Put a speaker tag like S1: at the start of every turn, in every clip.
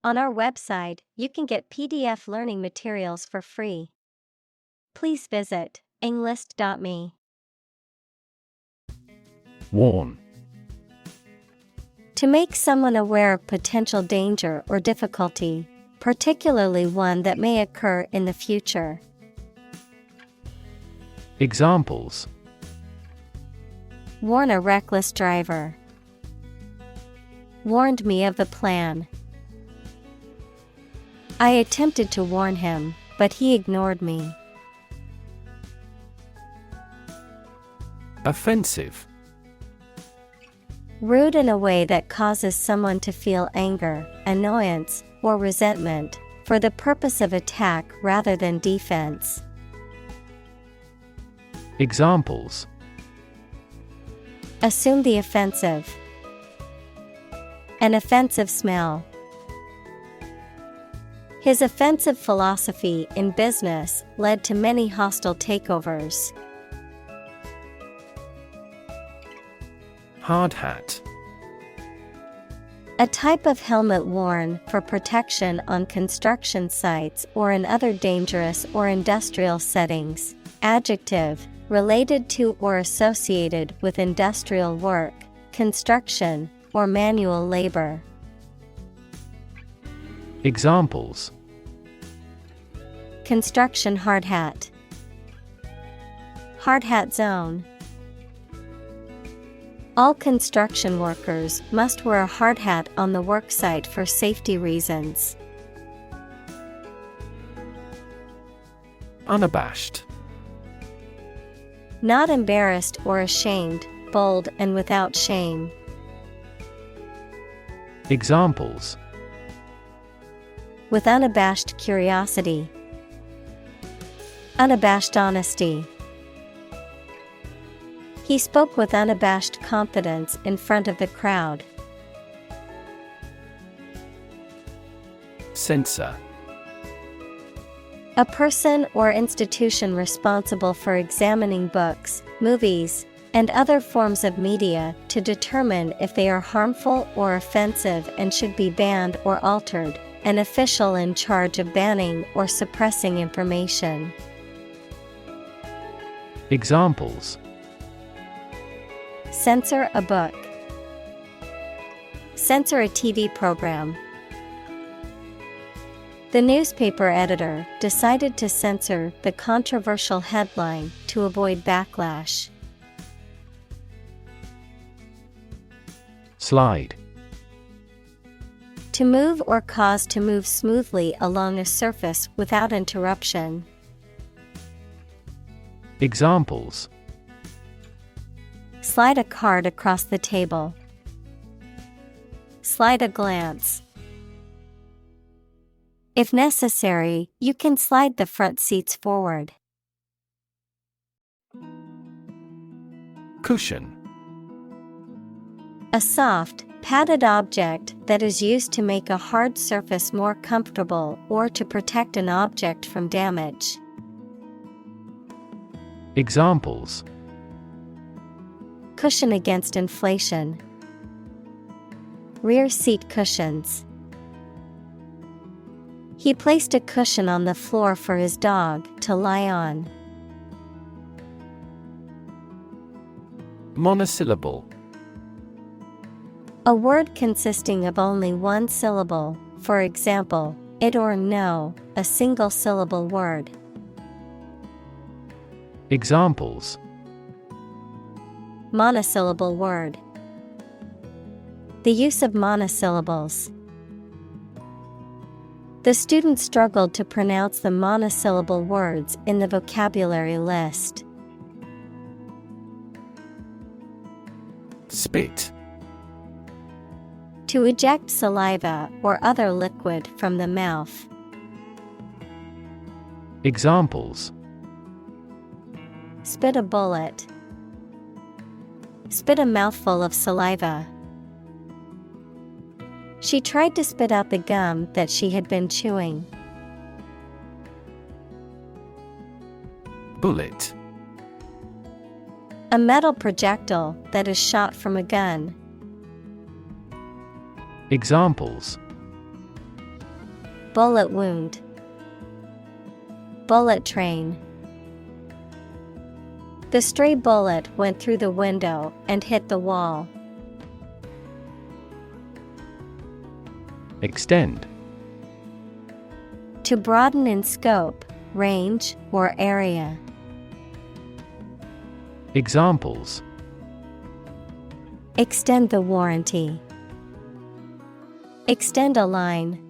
S1: On our website, you can get PDF learning materials for free. Please visit englist.me.
S2: Warn.
S1: To make someone aware of potential danger or difficulty, particularly one that may occur in the future.
S2: Examples:
S1: Warn a reckless driver. Warned me of the plan. I attempted to warn him, but he ignored me.
S2: Offensive.
S1: Rude in a way that causes someone to feel anger, annoyance, or resentment, for the purpose of attack rather than defense.
S2: Examples:
S1: Assume the offensive. An offensive smell. His offensive philosophy in business led to many hostile takeovers.
S2: Hard hat.
S1: A type of helmet worn for protection on construction sites or in other dangerous or industrial settings. Adjective, related to or associated with industrial work, construction, or manual labor.
S2: Examples:
S1: Construction hard hat. Hard hat zone. All construction workers must wear a hard hat on the worksite for safety reasons.
S2: Unabashed.
S1: Not embarrassed or ashamed, bold and without shame.
S2: Examples:
S1: With unabashed curiosity. Unabashed honesty. He spoke with unabashed confidence in front of the crowd.
S2: Censor.
S1: A person or institution responsible for examining books, movies, and other forms of media to determine if they are harmful or offensive and should be banned or altered. An official in charge of banning or suppressing information.
S2: Examples:
S1: Censor a book. Censor a TV program. The newspaper editor decided to censor the controversial headline to avoid backlash.
S2: Slide.
S1: To move or cause to move smoothly along a surface without interruption.
S2: Examples:
S1: Slide a card across the table. Slide a glance. If necessary, you can slide the front seats forward.
S2: Cushion.
S1: A soft, padded object that is used to make a hard surface more comfortable or to protect an object from damage.
S2: Examples:
S1: Cushion against inflation. Rear seat cushions. He placed a cushion on the floor for his dog to lie on.
S2: Monosyllable.
S1: A word consisting of only one syllable, for example, it or no, a single syllable word.
S2: Examples:
S1: Monosyllable word. The use of monosyllables. The student struggled to pronounce the monosyllable words in the vocabulary list.
S2: Spit.
S1: To eject saliva or other liquid from the mouth.
S2: Examples:
S1: Spit a bullet. Spit a mouthful of saliva. She tried to spit out the gum that she had been chewing.
S2: Bullet.
S1: A metal projectile that is shot from a gun.
S2: Examples:
S1: Bullet wound. Bullet train. The stray bullet went through the window and hit the wall.
S2: Extend.
S1: To broaden in scope, range, or area.
S2: Examples:
S1: Extend the warranty. Extend a line.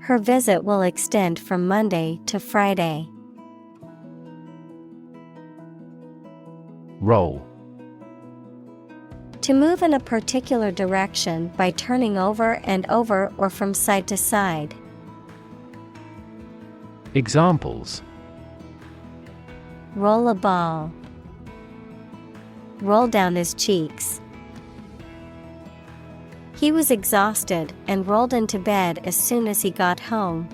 S1: Her visit will extend from Monday to Friday.
S2: Roll.
S1: To move in a particular direction by turning over and over or from side to side.
S2: Examples:
S1: Roll a ball. Roll down his cheeks. He was exhausted and rolled into bed as soon as he got home.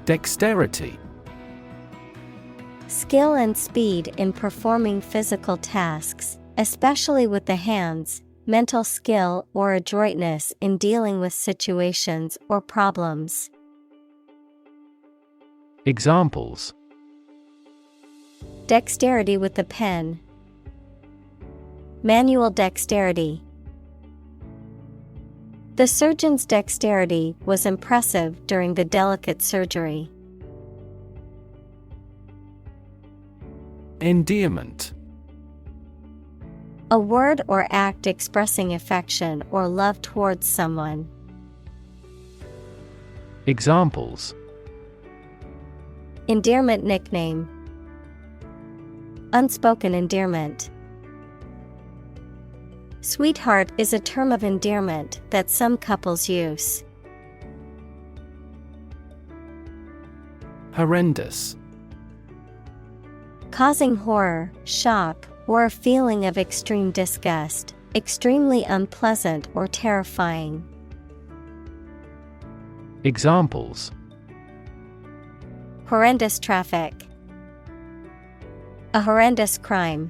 S2: Dexterity.
S1: Skill and speed in performing physical tasks, especially with the hands, mental skill or adroitness in dealing with situations or problems.
S2: Examples:
S1: Dexterity with the pen. Manual dexterity. The surgeon's dexterity was impressive during the delicate surgery.
S2: Endearment.
S1: A word or act expressing affection or love towards someone.
S2: Examples:
S1: Endearment nickname. Unspoken endearment. Sweetheart is a term of endearment that some couples use.
S2: Horrendous.
S1: Causing horror, shock, or a feeling of extreme disgust, extremely unpleasant or terrifying.
S2: Examples:
S1: Horrendous traffic. A horrendous crime.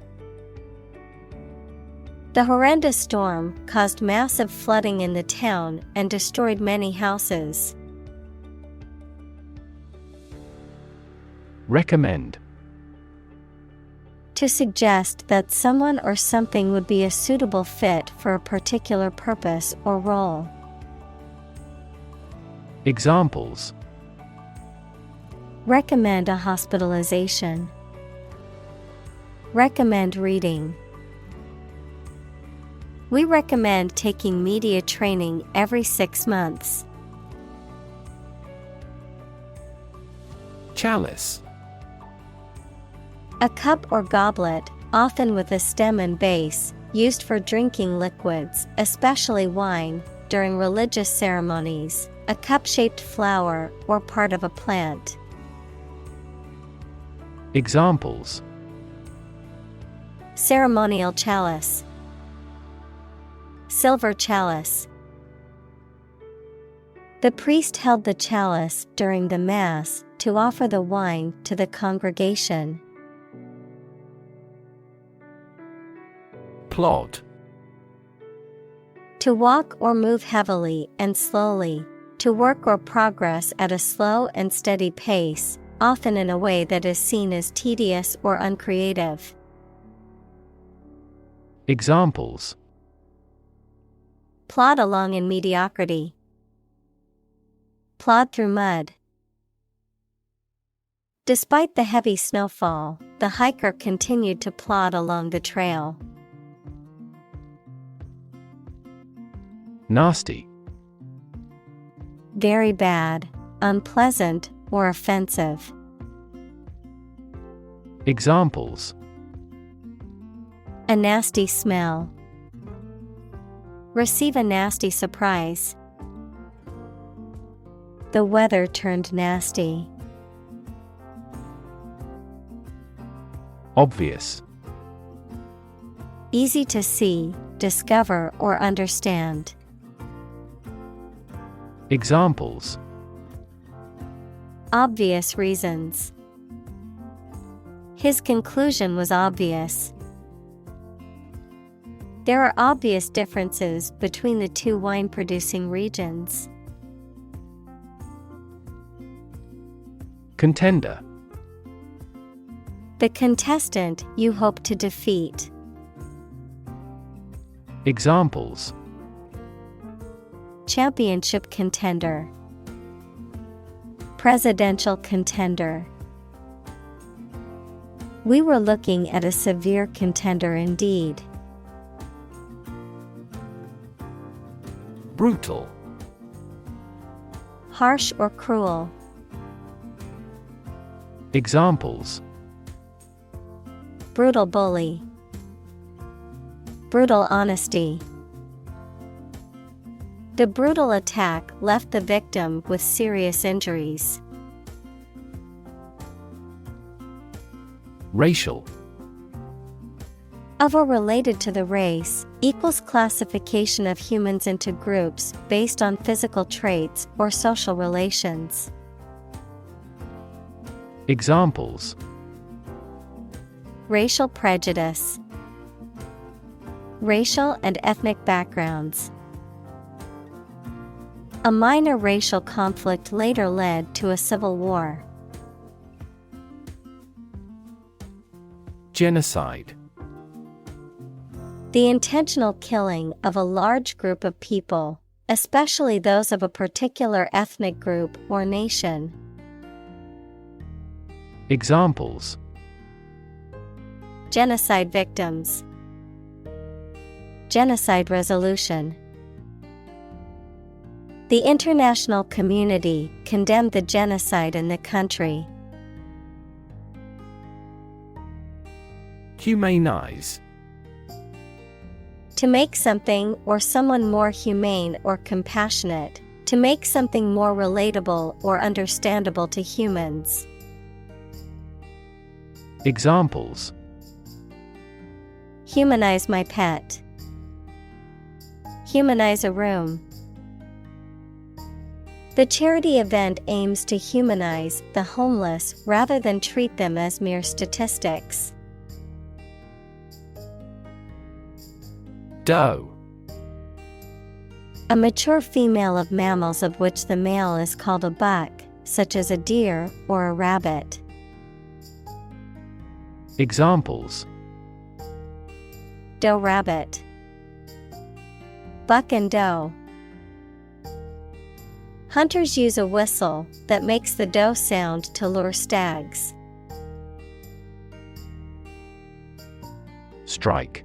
S1: The horrendous storm caused massive flooding in the town and destroyed many houses.
S2: Recommend.
S1: To suggest that someone or something would be a suitable fit for a particular purpose or role.
S2: Examples:
S1: Recommend a hospitalization. Recommend reading. We recommend taking media training every 6 months.
S2: Chalice.
S1: A cup or goblet, often with a stem and base, used for drinking liquids, especially wine, during religious ceremonies, a cup-shaped flower or part of a plant.
S2: Examples:
S1: Ceremonial chalice. Silver chalice. The priest held the chalice during the Mass to offer the wine to the congregation.
S2: Plod.
S1: To walk or move heavily and slowly, to work or progress at a slow and steady pace, often in a way that is seen as tedious or uncreative.
S2: Examples:
S1: Plod along in mediocrity. Plod through mud. Despite the heavy snowfall, the hiker continued to plod along the trail.
S2: Nasty.
S1: Very bad, unpleasant, or offensive.
S2: Examples:
S1: A nasty smell. Receive a nasty surprise. The weather turned nasty.
S2: Obvious.
S1: Easy to see, discover, or understand.
S2: Examples:
S1: Obvious reasons. His conclusion was obvious. There are obvious differences between the two wine-producing regions.
S2: Contender.
S1: The contestant you hope to defeat.
S2: Examples:
S1: Championship contender. Presidential contender. We were looking at a severe contender indeed.
S2: Brutal.
S1: Harsh or cruel.
S2: Examples:
S1: Brutal bully. Brutal honesty. The brutal attack left the victim with serious injuries.
S2: Racial.
S1: Of or related to the race, equals classification of humans into groups based on physical traits or social relations.
S2: Examples:
S1: Racial prejudice. Racial and ethnic backgrounds. A minor racial conflict later led to a civil war.
S2: Genocide.
S1: The intentional killing of a large group of people, especially those of a particular ethnic group or nation.
S2: Examples:
S1: Genocide victims. Genocide resolution. The international community condemned the genocide in the country.
S2: Humanize.
S1: To make something or someone more humane or compassionate, to make something more relatable or understandable to humans.
S2: Examples:
S1: Humanize my pet. Humanize a room. The charity event aims to humanize the homeless rather than treat them as mere statistics.
S2: Doe.
S1: A mature female of mammals of which the male is called a buck, such as a deer or a rabbit.
S2: Examples:
S1: Doe rabbit. Buck and doe. Hunters use a whistle that makes the doe sound to lure stags.
S2: Strike.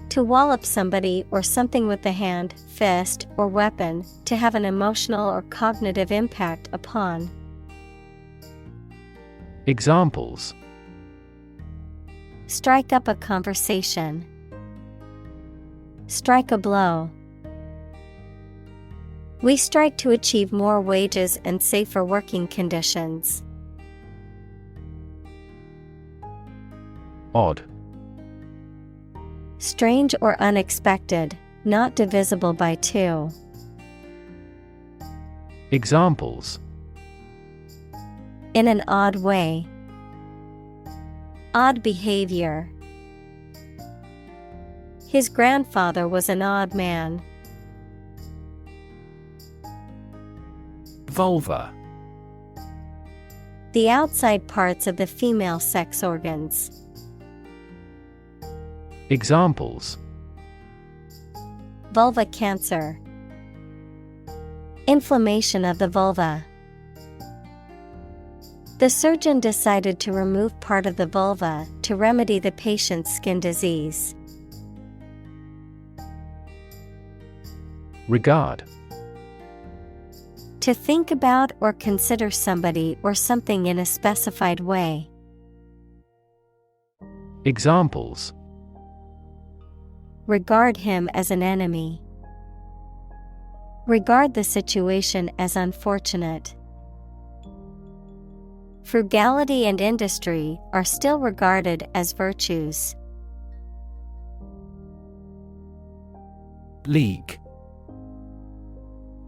S1: To wallop somebody or something with the hand, fist, or weapon, to have an emotional or cognitive impact upon.
S2: Examples:
S1: Strike up a conversation. Strike a blow. We strike to achieve more wages and safer working conditions.
S2: Odd.
S1: Strange or unexpected, not divisible by two.
S2: Examples:
S1: In an odd way. Odd behavior. His grandfather was an odd man.
S2: Vulva.
S1: The outside parts of the female sex organs.
S2: Examples:
S1: Vulva cancer. Inflammation of the vulva. The surgeon decided to remove part of the vulva to remedy the patient's skin disease.
S2: Regard.
S1: To think about or consider somebody or something in a specified way.
S2: Examples:
S1: Regard him as an enemy. Regard the situation as unfortunate. Frugality and industry are still regarded as virtues.
S2: League.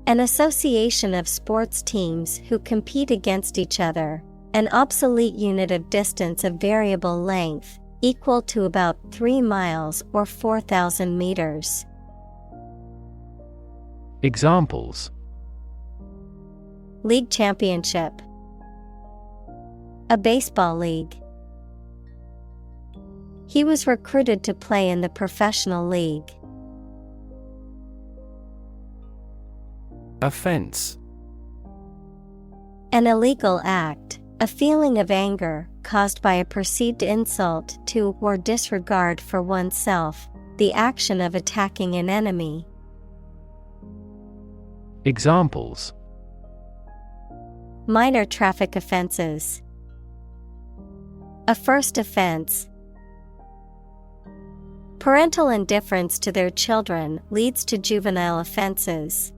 S1: An association of sports teams who compete against each other, an obsolete unit of distance of variable length, equal to about 3 miles or 4,000 meters.
S2: Examples:
S1: League championship. A baseball league. He was recruited to play in the professional league.
S2: Offense.
S1: An illegal act, a feeling of anger caused by a perceived insult to or disregard for oneself, the action of attacking an enemy.
S2: Examples:
S1: Minor traffic offenses. A first offense. Parental indifference to their children leads to juvenile offenses.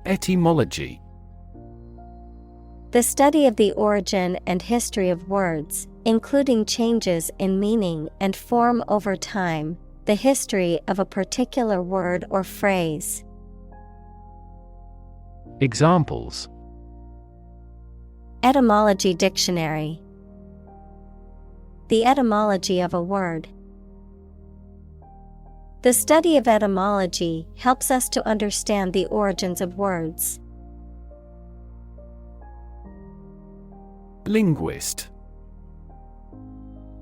S2: Etymology.
S1: The study of the origin and history of words, including changes in meaning and form over time, the history of a particular word or phrase.
S2: Examples:
S1: Etymology dictionary. The etymology of a word. The study of etymology helps us to understand the origins of words.
S2: Linguist.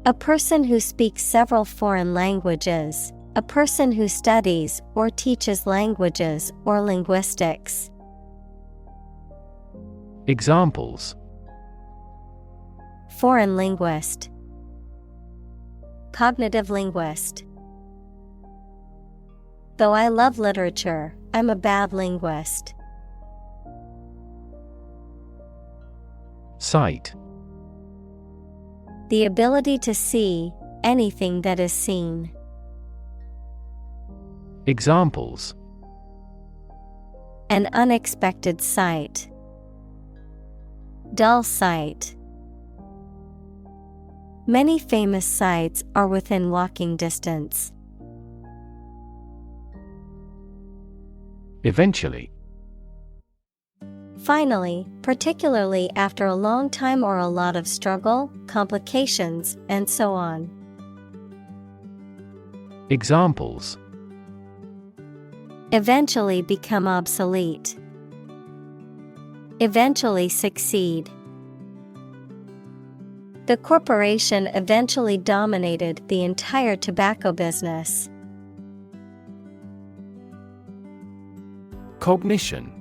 S1: A person who speaks several foreign languages, a person who studies or teaches languages or linguistics.
S2: Examples:
S1: Foreign linguist. Cognitive linguist. Though I love literature, I'm a bad linguist.
S2: Sight.
S1: The ability to see anything that is seen.
S2: Examples:
S1: An unexpected sight. Dull sight. Many famous sites are within walking distance.
S2: Eventually.
S1: Finally, particularly after a long time or a lot of struggle, complications, and so on.
S2: Examples:
S1: Eventually become obsolete. Eventually succeed. The corporation eventually dominated the entire tobacco business.
S2: Cognition.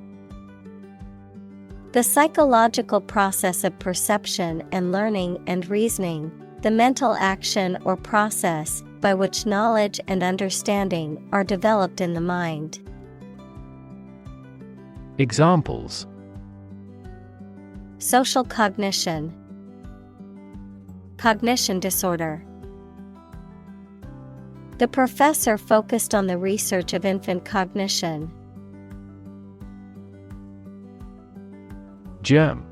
S1: The psychological process of perception and learning and reasoning, the mental action or process by which knowledge and understanding are developed in the mind.
S2: Examples:
S1: Social cognition. Cognition disorder. The professor focused on the research of infant cognition.
S2: Germ.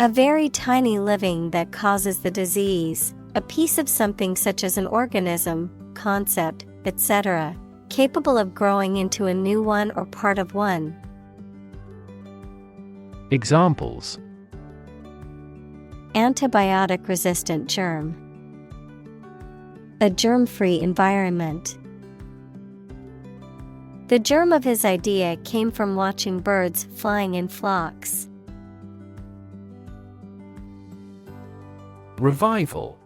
S1: A very tiny living that causes the disease, a piece of something such as an organism, concept, etc., capable of growing into a new one or part of one.
S2: Examples:
S1: Antibiotic-resistant germ. A germ-free environment. The germ of his idea came from watching birds flying in flocks.
S2: Revival.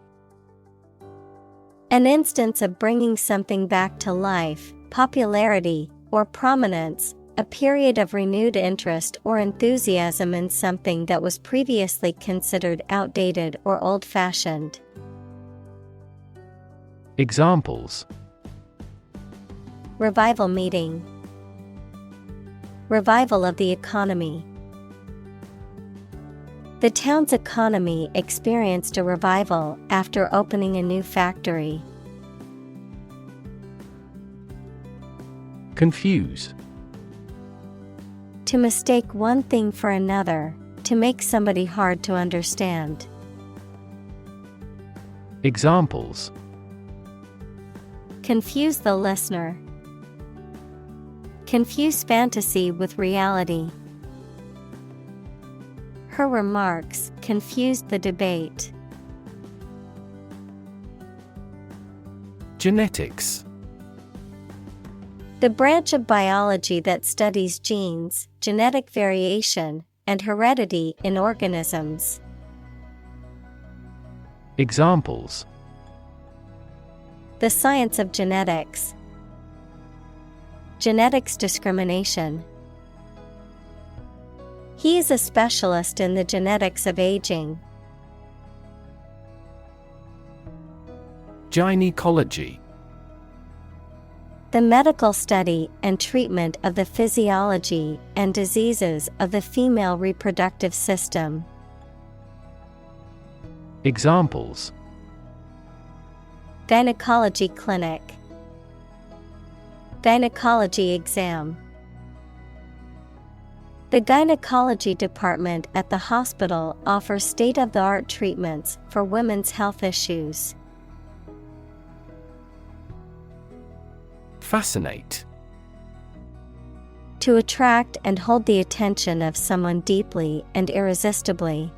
S1: An instance of bringing something back to life, popularity, or prominence, a period of renewed interest or enthusiasm in something that was previously considered outdated or old-fashioned.
S2: Examples:
S1: Revival meeting. Revival of the economy. The town's economy experienced a revival after opening a new factory.
S2: Confuse.
S1: To mistake one thing for another, to make somebody hard to understand.
S2: Examples:
S1: Confuse the listener. Confuse fantasy with reality. Her remarks confused the debate.
S2: Genetics.
S1: The branch of biology that studies genes, genetic variation, and heredity in organisms.
S2: Examples:
S1: The science of genetics. Genetics discrimination. He is a specialist in the genetics of aging.
S2: Gynecology.
S1: The medical study and treatment of the physiology and diseases of the female reproductive system.
S2: Examples:
S1: Gynecology clinic. Gynecology exam. The gynecology department at the hospital offers state-of-the-art treatments for women's health issues.
S2: Fascinate.
S1: To attract and hold the attention of someone deeply and irresistibly.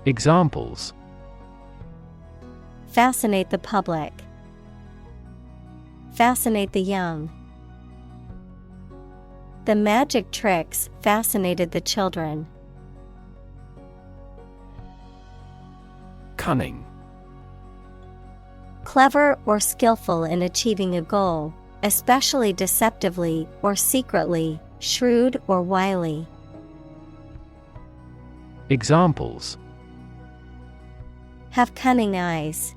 S2: Examples:
S1: Fascinate the public. Fascinate the young. The magic tricks fascinated the children.
S2: Cunning.
S1: Clever or skillful in achieving a goal, especially deceptively or secretly, shrewd or wily.
S2: Examples:
S1: Have cunning eyes.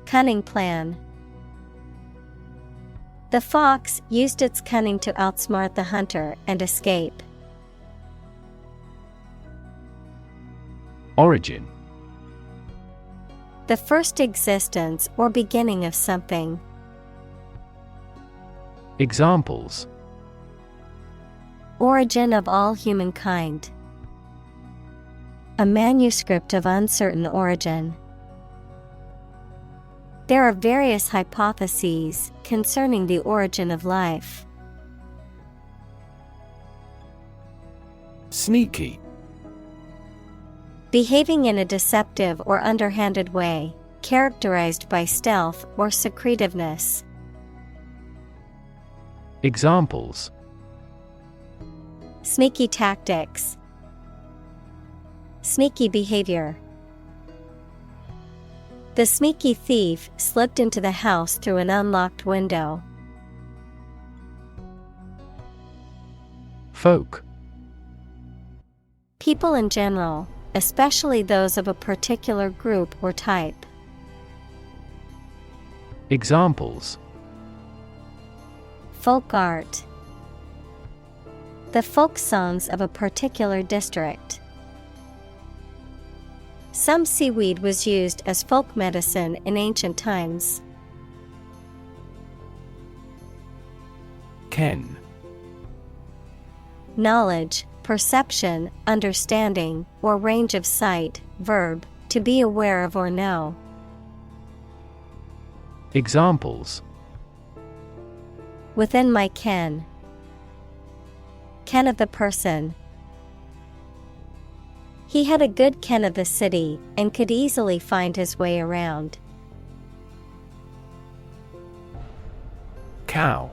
S1: Cunning plan. The fox used its cunning to outsmart the hunter and escape.
S2: Origin.
S1: The first existence or beginning of something.
S2: Examples:
S1: Origin of all humankind. A manuscript of uncertain origin. There are various hypotheses concerning the origin of life.
S2: Sneaky.
S1: Behaving in a deceptive or underhanded way, characterized by stealth or secretiveness.
S2: Examples:
S1: Sneaky tactics. Sneaky behavior. The sneaky thief slipped into the house through an unlocked window.
S2: Folk.
S1: People in general, especially those of a particular group or type.
S2: Examples:
S1: Folk art. The folk songs of a particular district. Some seaweed was used as folk medicine in ancient times.
S2: Ken.
S1: Knowledge, perception, understanding, or range of sight. Verb, to be aware of or know.
S2: Examples:
S1: Within my ken. Ken of the person. He had a good ken of the city and could easily find his way around.
S2: Cow.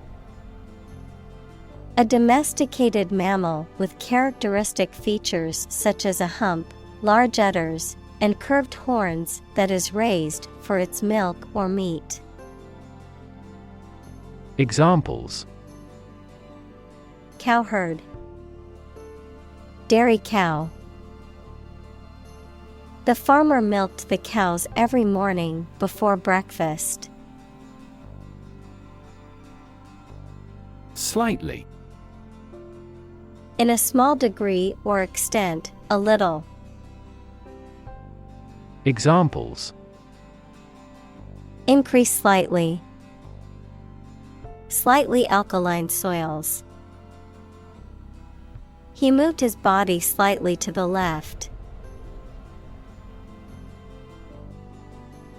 S1: A domesticated mammal with characteristic features such as a hump, large udders, and curved horns that is raised for its milk or meat.
S2: Examples:
S1: Cowherd. Dairy cow. The farmer milked the cows every morning before breakfast.
S2: Slightly.
S1: In a small degree or extent, a little.
S2: Examples:
S1: Increase slightly. Slightly alkaline soils. He moved his body slightly to the left.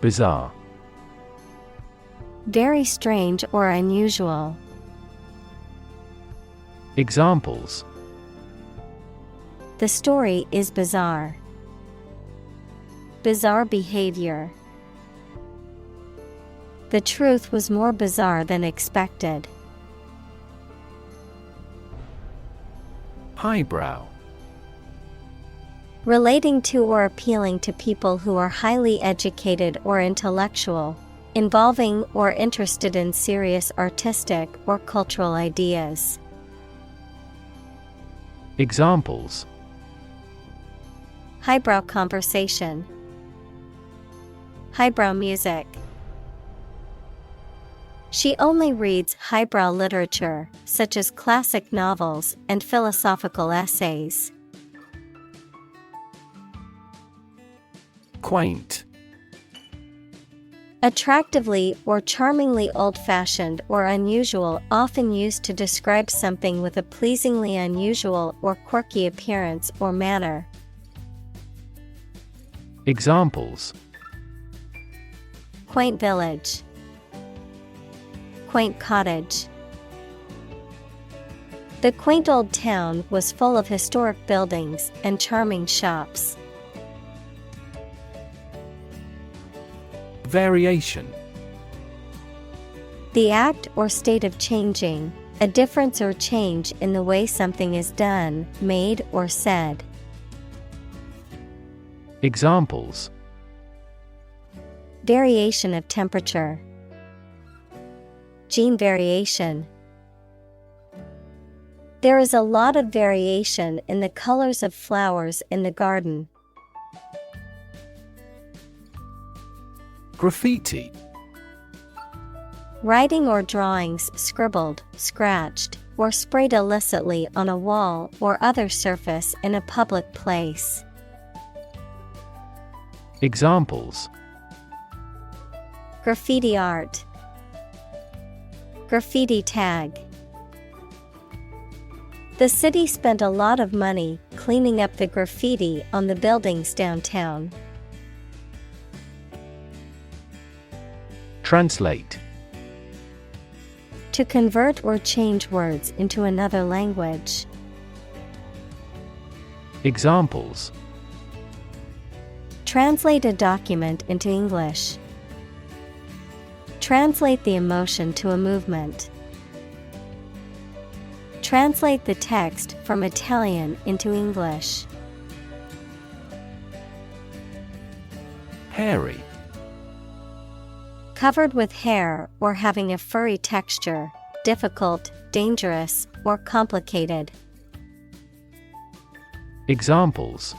S2: Bizarre.
S1: Very strange or unusual. The story is bizarre. Bizarre behavior. The truth was more bizarre than expected.
S2: Highbrow.
S1: Relating to or appealing to people who are highly educated or intellectual, involving or interested in serious artistic or cultural ideas.
S2: Examples:
S1: highbrow conversation, highbrow music. She only reads highbrow literature, such as classic novels and philosophical essays.
S2: Quaint.
S1: Attractively or charmingly old-fashioned or unusual, often used to describe something with a pleasingly unusual or quirky appearance or manner.
S2: Examples:
S1: quaint village, quaint cottage. The quaint old town was full of historic buildings and charming shops.
S2: Variation.
S1: The act or state of changing, a difference or change in the way something is done, made, or said.
S2: Examples:
S1: variation of temperature, gene variation. There is a lot of variation in the colors of flowers in the garden.
S2: Graffiti.
S1: Writing or drawings scribbled, scratched, or sprayed illicitly on a wall or other surface in a public place.
S2: Examples:
S1: graffiti art, graffiti tag. The city spent a lot of money cleaning up the graffiti on the buildings downtown.
S2: Translate.
S1: To convert or change words into another language.
S2: Examples:
S1: translate a document into English. Translate the emotion to a movement. Translate the text from Italian into English.
S2: Hairy.
S1: Covered with hair or having a furry texture, difficult, dangerous, or complicated.
S2: Examples: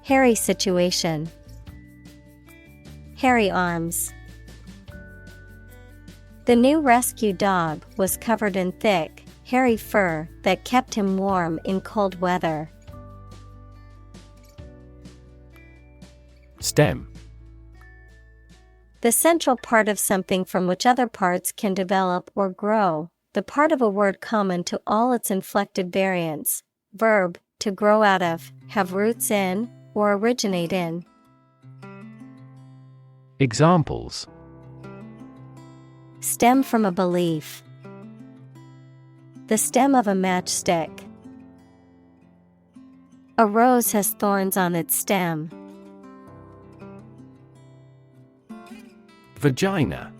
S1: hairy situation, hairy arms. The new rescue dog was covered in thick, hairy fur that kept him warm in cold weather.
S2: Stem.
S1: The central part of something from which other parts can develop or grow, the part of a word common to all its inflected variants. Verb, to grow out of, have roots in, or originate in.
S2: Examples:
S1: stem from a belief. The stem of a matchstick. A rose has thorns on its stem.
S2: Vagina.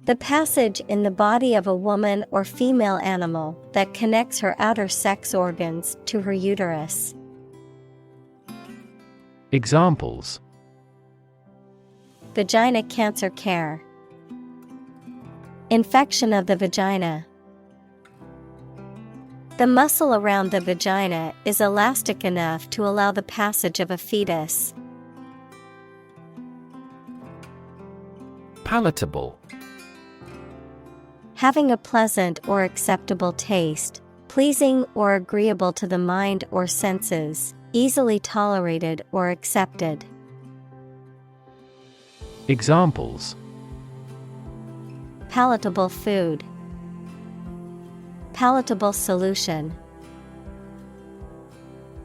S1: The passage in the body of a woman or female animal that connects her outer sex organs to her uterus.
S2: Examples:
S1: vagina cancer care. Infection of the vagina. The muscle around the vagina is elastic enough to allow the passage of a fetus.
S2: Palatable.
S1: Having a pleasant or acceptable taste, pleasing or agreeable to the mind or senses, easily tolerated or accepted.
S2: Examples:
S1: palatable food, palatable solution.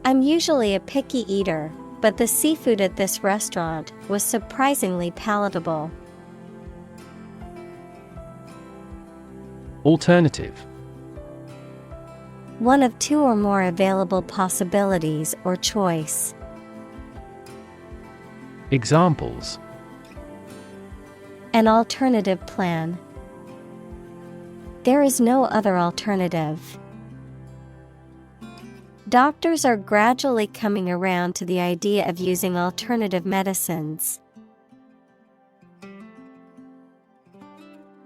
S1: I'm usually a picky eater, but the seafood at this restaurant was surprisingly palatable.
S2: Alternative.
S1: One of two or more available possibilities or choice.
S2: Examples:
S1: An alternative plan. There is no other alternative. Doctors are gradually coming around to the idea of using alternative medicines.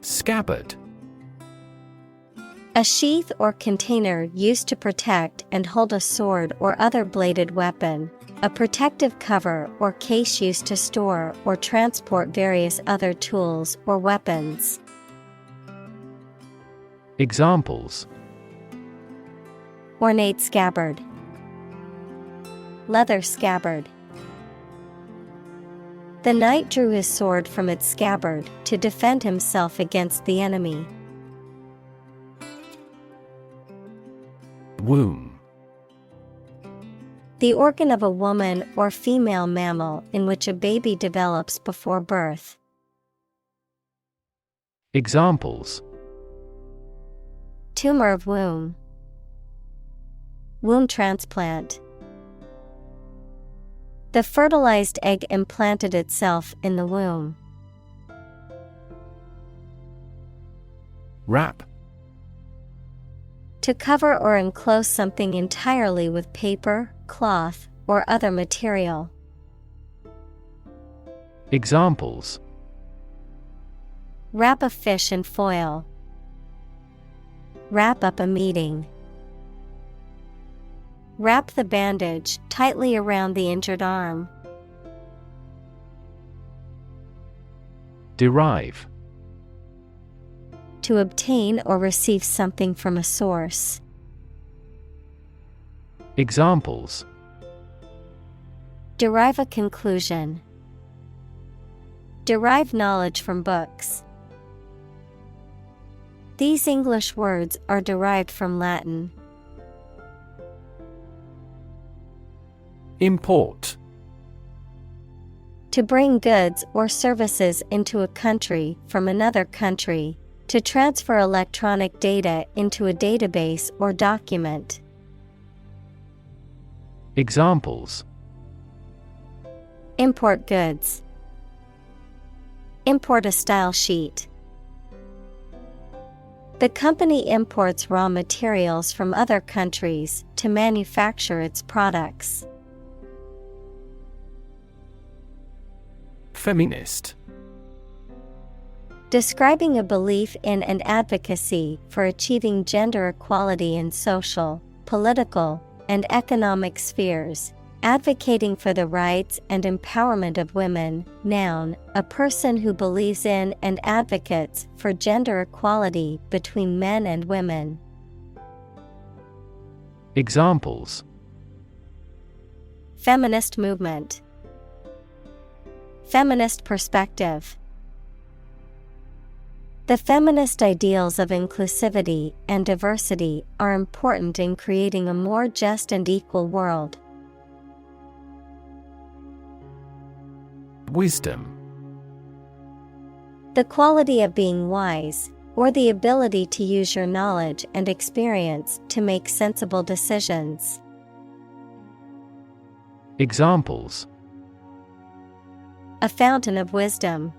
S2: Scabbard.
S1: A sheath or container used to protect and hold a sword or other bladed weapon. A protective cover or case used to store or transport various other tools or weapons.
S2: Examples:
S1: Ornate scabbard. Leather scabbard. The knight drew his sword from its scabbard to defend himself against the enemy.
S2: Womb.
S1: The organ of a woman or female mammal in which a baby develops before birth.
S2: Examples:
S1: Tumor of womb. Womb transplant. The fertilized egg implanted itself in the womb.
S2: Wrap.
S1: To cover or enclose something entirely with paper, cloth, or other material.
S2: Examples:
S1: Wrap a fish in foil. Wrap up a meeting. Wrap the bandage tightly around the injured arm.
S2: Derive.
S1: To obtain or receive something from a source.
S2: Examples:
S1: Derive a conclusion. Derive knowledge from books. These English words are derived from Latin.
S2: Import.
S1: To bring goods or services into a country from another country. To transfer electronic data into a database or document.
S2: Examples:
S1: Import goods. Import a style sheet. The company imports raw materials from other countries to manufacture its products.
S2: Feminist.
S1: Describing a belief in and advocacy for achieving gender equality in social, political, and economic spheres. Advocating for the rights and empowerment of women. Noun, a person who believes in and advocates for gender equality between men and women.
S2: Examples:
S1: Feminist movement. Feminist perspective. The feminist ideals of inclusivity and diversity are important in creating a more just and equal world.
S2: Wisdom.
S1: The quality of being wise, or the ability to use your knowledge and experience to make sensible decisions.
S2: Examples:
S1: A fountain of wisdom.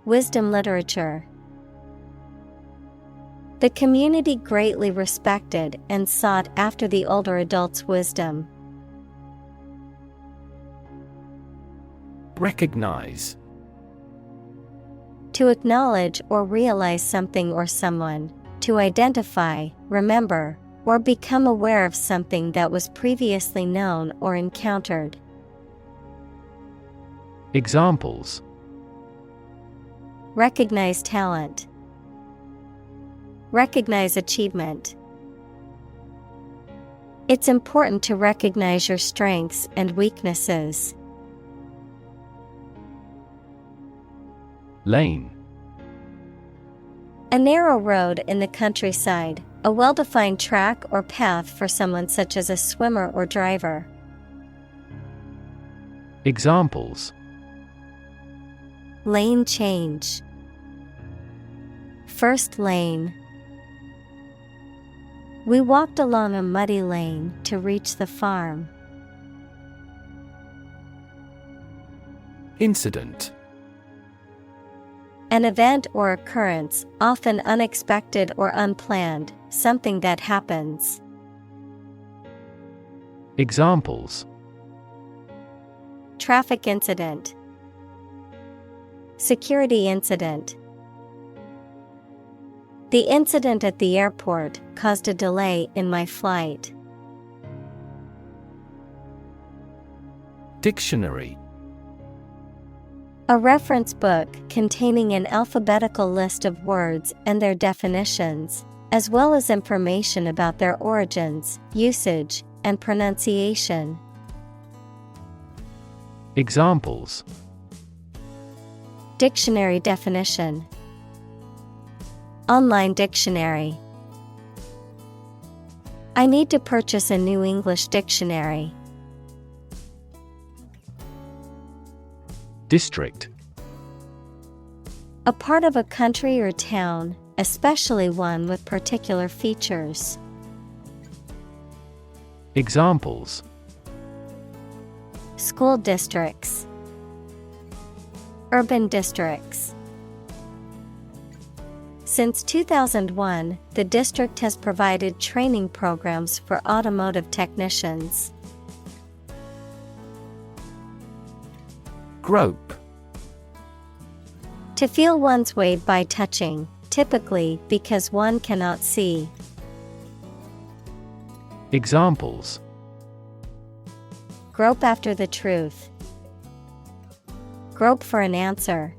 S1: Wisdom literature. The community greatly respected and sought after the older adult's wisdom.
S2: Recognize.
S1: To acknowledge or realize something or someone. To identify, remember, or become aware of something that was previously known or encountered.
S2: Examples:
S1: Recognize talent. Recognize achievement. It's important to recognize your strengths and weaknesses.
S2: Lane.
S1: A narrow road in the countryside, a well-defined track or path for someone such as a swimmer or driver.
S2: Examples:
S1: Lane change. We walked along a muddy lane to reach the farm.
S2: Incident.
S1: An event or occurrence, often unexpected or unplanned, something that happens.
S2: Examples.
S1: Traffic incident. Security incident. The incident at the airport caused a delay in my flight.
S2: Dictionary.
S1: A reference book containing an alphabetical list of words and their definitions, as well as information about their origins, usage, and pronunciation.
S2: Examples.
S1: Dictionary definition. Online dictionary. I need to purchase a new English dictionary.
S2: District.
S1: A part of a country or town, especially one with particular features.
S2: Examples.
S1: School districts. Urban districts. Since 2001, the district has provided training programs for automotive technicians.
S2: Grope.
S1: To feel one's weight by touching, typically because one cannot see.
S2: Examples.
S1: Grope after the truth. Grope for an answer.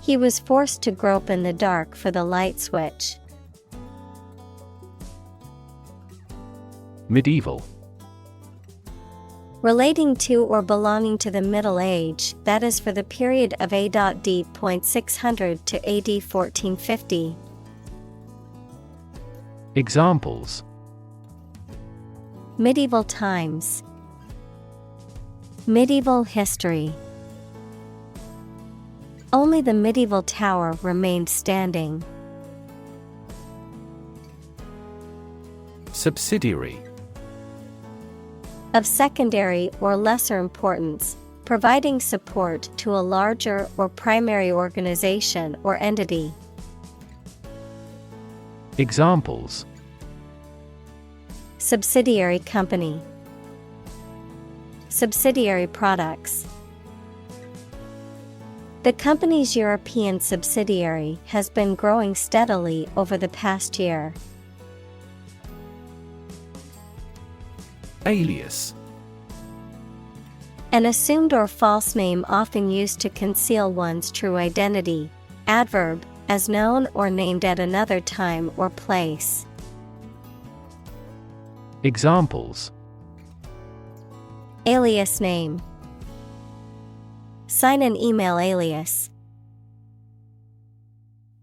S1: He was forced to grope in the dark for the light switch.
S2: Medieval.
S1: Relating to or belonging to the Middle Age, that is for the period of A.D. 600 to AD 1450.
S2: Examples.
S1: Medieval times. Medieval history. Only the medieval tower remained standing.
S2: Subsidiary.
S1: Of secondary or lesser importance, providing support to a larger or primary organization or entity.
S2: Examples.
S1: Subsidiary company. Subsidiary products. The company's European subsidiary has been growing steadily over the past year.
S2: Alias.
S1: An assumed or false name often used to conceal one's true identity. Adverb, as known or named at another time or place.
S2: Examples.
S1: Alias name. Sign an email alias.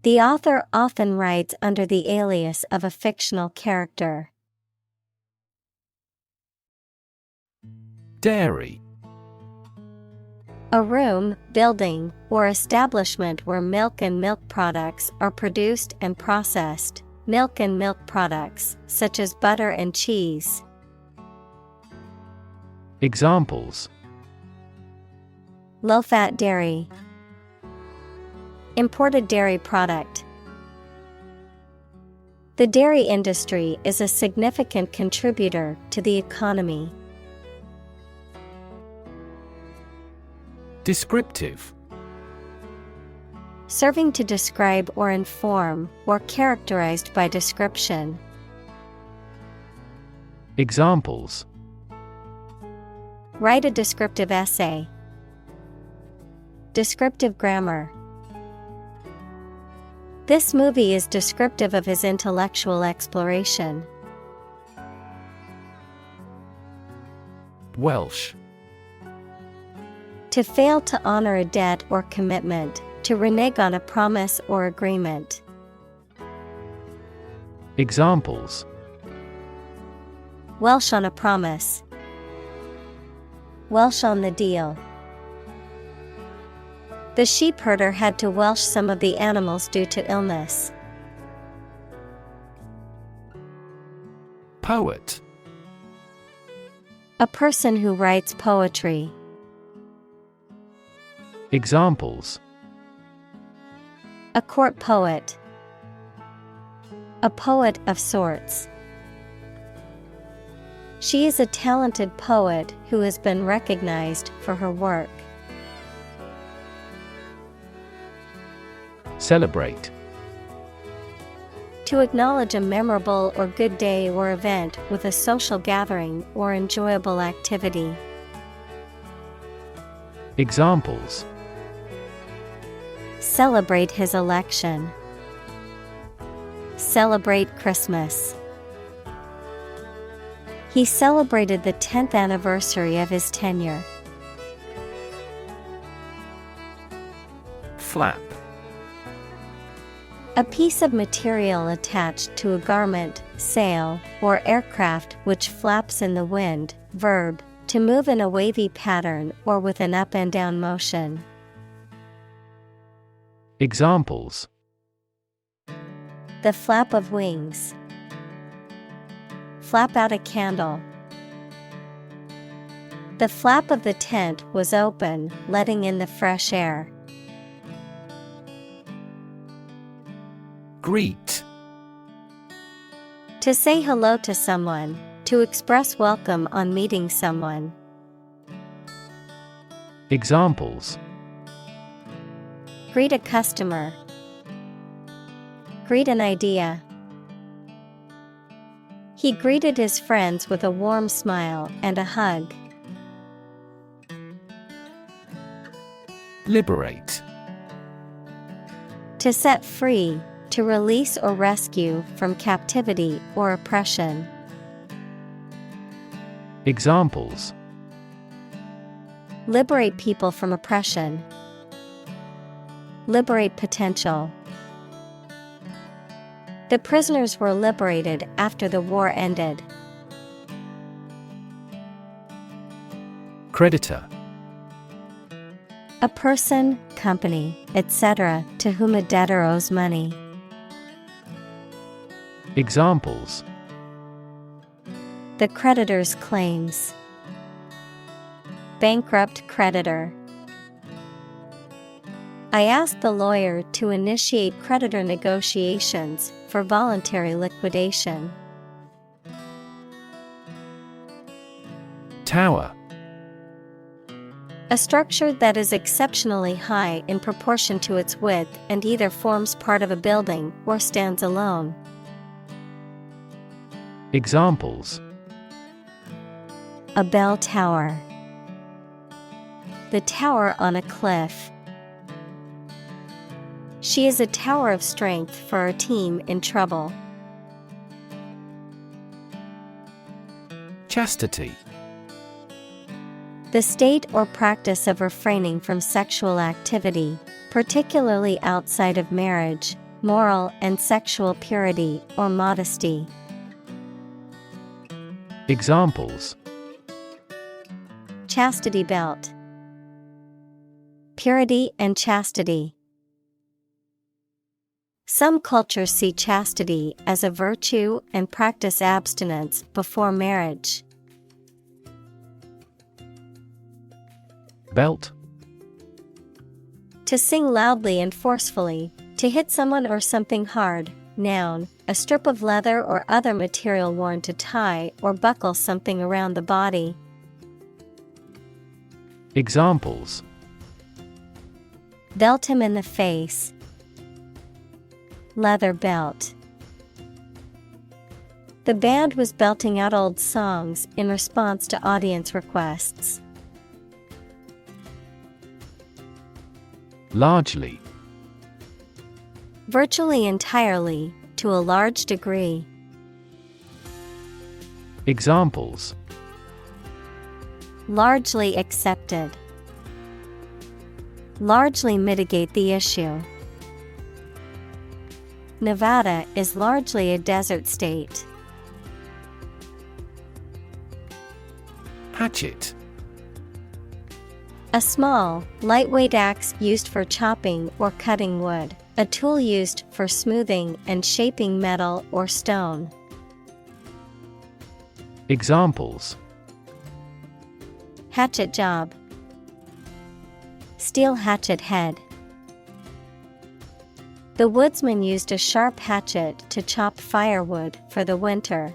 S1: The author often writes under the alias of a fictional character.
S2: Dairy.
S1: A room, building, or establishment where milk and milk products are produced and processed. Milk and milk products, such as butter and cheese.
S2: Examples.
S1: Low-fat dairy. Imported dairy product. The dairy industry is a significant contributor to the economy.
S2: Descriptive.
S1: Serving to describe or inform, or characterized by description.
S2: Examples.
S1: Write a descriptive essay. Descriptive grammar. This movie is descriptive of his intellectual exploration.
S2: Welsh.
S1: To fail to honor a debt or commitment, to renege on a promise or agreement.
S2: Examples.
S1: Welsh on a promise. Welsh on the deal. The sheepherder had to welsh some of the animals due to illness.
S2: Poet.
S1: A person who writes poetry.
S2: Examples:
S1: A court poet. A poet of sorts. She is a talented poet who has been recognized for her work.
S2: Celebrate.
S1: To acknowledge a memorable or good day or event with a social gathering or enjoyable activity.
S2: Examples:
S1: Celebrate his election. Celebrate Christmas. He celebrated the 10th anniversary of his tenure.
S2: Flap.
S1: A piece of material attached to a garment, sail, or aircraft which flaps in the wind. Verb, to move in a wavy pattern or with an up and down motion.
S2: Examples:
S1: The flap of wings. Flap out a candle. The flap of the tent was open, letting in the fresh air.
S2: Greet.
S1: To say hello to someone, to express welcome on meeting someone.
S2: Examples:
S1: Greet a customer. Greet an idea. He greeted his friends with a warm smile and a hug.
S2: Liberate.
S1: To set free, to release or rescue from captivity or oppression.
S2: Examples:
S1: Liberate people from oppression. Liberate potential. The prisoners were liberated after the war ended.
S2: Creditor.
S1: A person, company, etc., to whom a debtor owes money.
S2: Examples:
S1: The creditor's claims. Bankrupt creditor. I asked the lawyer to initiate creditor negotiations for voluntary liquidation.
S2: Tower.
S1: A structure that is exceptionally high in proportion to its width and either forms part of a building or stands alone.
S2: Examples:
S1: A bell tower. The tower on a cliff. She is a tower of strength for our team in trouble.
S2: Chastity.
S1: The state or practice of refraining from sexual activity, particularly outside of marriage, moral and sexual purity or modesty.
S2: Examples:
S1: Chastity belt. Purity and chastity. Some cultures see chastity as a virtue and practice abstinence before marriage.
S2: Belt.
S1: To sing loudly and forcefully, to hit someone or something hard. Noun, a strip of leather or other material worn to tie or buckle something around the body.
S2: Examples:
S1: Belt him in the face. Leather belt. The band was belting out old songs in response to audience requests.
S2: Largely.
S1: Virtually entirely, to a large degree.
S2: Examples:
S1: Largely accepted. Largely mitigate the issue. Nevada is largely a desert state.
S2: Hatchet.
S1: A small, lightweight axe used for chopping or cutting wood, a tool used for smoothing and shaping metal or stone.
S2: Examples:
S1: hatchet job, steel hatchet head. The woodsman used a sharp hatchet to chop firewood for the winter.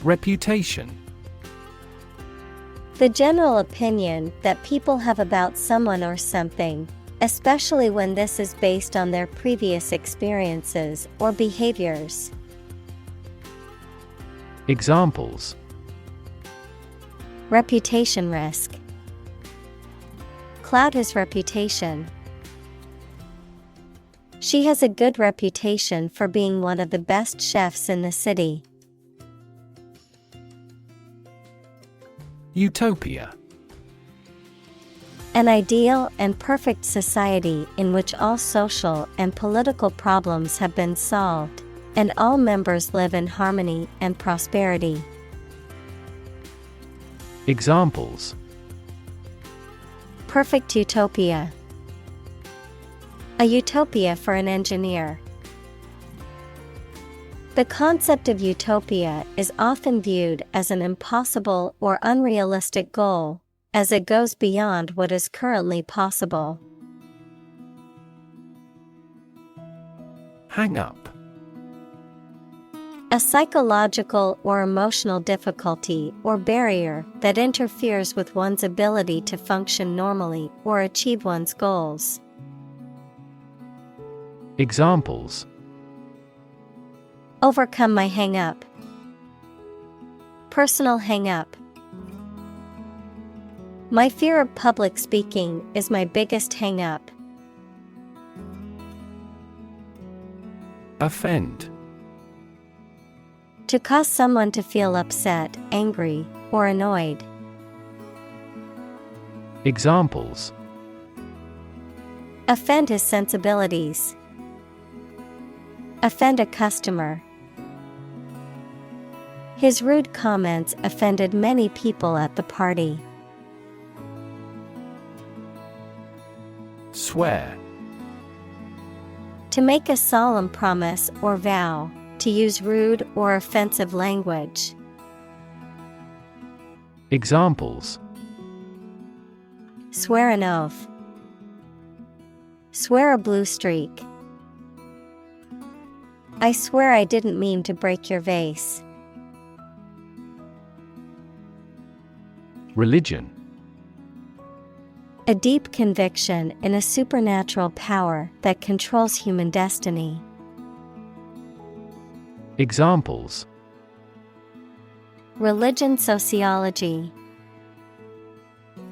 S2: Reputation.
S1: The general opinion that people have about someone or something, especially when this is based on their previous experiences or behaviors.
S2: Examples:
S1: reputation risk, cloud his reputation. She has a good reputation for being one of the best chefs in the city.
S2: Utopia.
S1: An ideal and perfect society in which all social and political problems have been solved, and all members live in harmony and prosperity.
S2: Examples:
S1: perfect utopia, a utopia for an engineer. The concept of utopia is often viewed as an impossible or unrealistic goal, as it goes beyond what is currently possible.
S2: Hang up.
S1: A psychological or emotional difficulty or barrier that interferes with one's ability to function normally or achieve one's goals.
S2: Examples:
S1: overcome my hang-up, personal hang-up. My fear of public speaking is my biggest hang-up.
S2: Offend.
S1: To cause someone to feel upset, angry, or annoyed.
S2: Examples:
S1: offend his sensibilities, offend a customer. His rude comments offended many people at the party.
S2: Swear.
S1: To make a solemn promise or vow, to use rude or offensive language.
S2: Examples:
S1: swear an oath, swear a blue streak. I swear I didn't mean to break your vase.
S2: Religion.
S1: A deep conviction in a supernatural power that controls human destiny.
S2: Examples:
S1: religion sociology,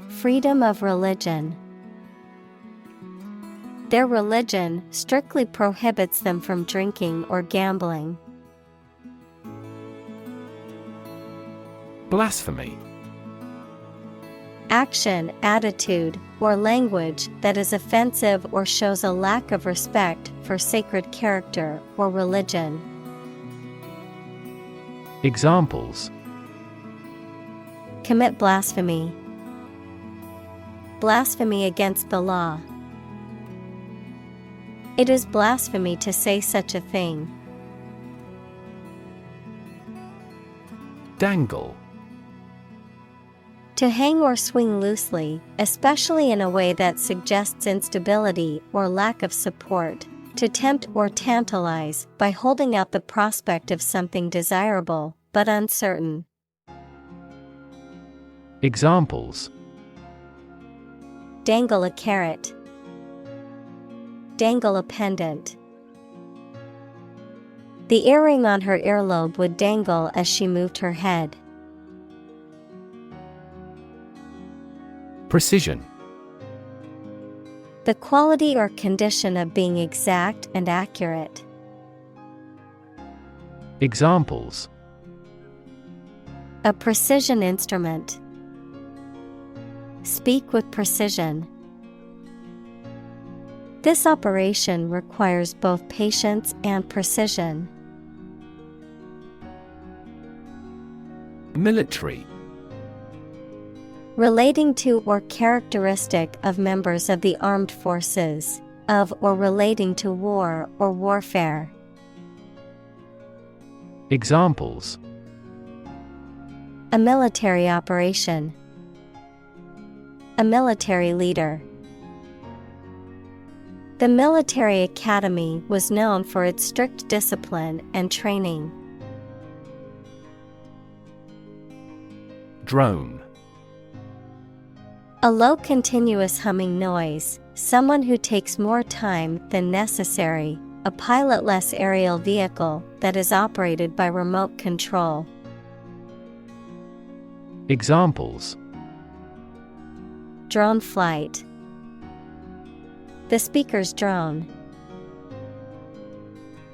S1: freedom of religion. Their religion strictly prohibits them from drinking or gambling.
S2: Blasphemy.
S1: Action, attitude, or language that is offensive or shows a lack of respect for sacred character or religion.
S2: Examples:
S1: commit blasphemy, blasphemy against the law. It is blasphemy to say such a thing.
S2: Dangle.
S1: To hang or swing loosely, especially in a way that suggests instability or lack of support. To tempt or tantalize by holding out the prospect of something desirable, but uncertain.
S2: Examples:
S1: dangle a carrot, dangle a pendant. The earring on her earlobe would dangle as she moved her head.
S2: Precision.
S1: The quality or condition of being exact and accurate.
S2: Examples:
S1: a precision instrument. Speak with precision. This operation requires both patience and precision.
S2: Military.
S1: Relating to or characteristic of members of the armed forces, of or relating to war or warfare.
S2: Examples:
S1: a military operation, a military leader. The military academy was known for its strict discipline and training.
S2: Drone.
S1: A low continuous humming noise, someone who takes more time than necessary, a pilotless aerial vehicle that is operated by remote control.
S2: Examples:
S1: Drone flight, the speaker's drone.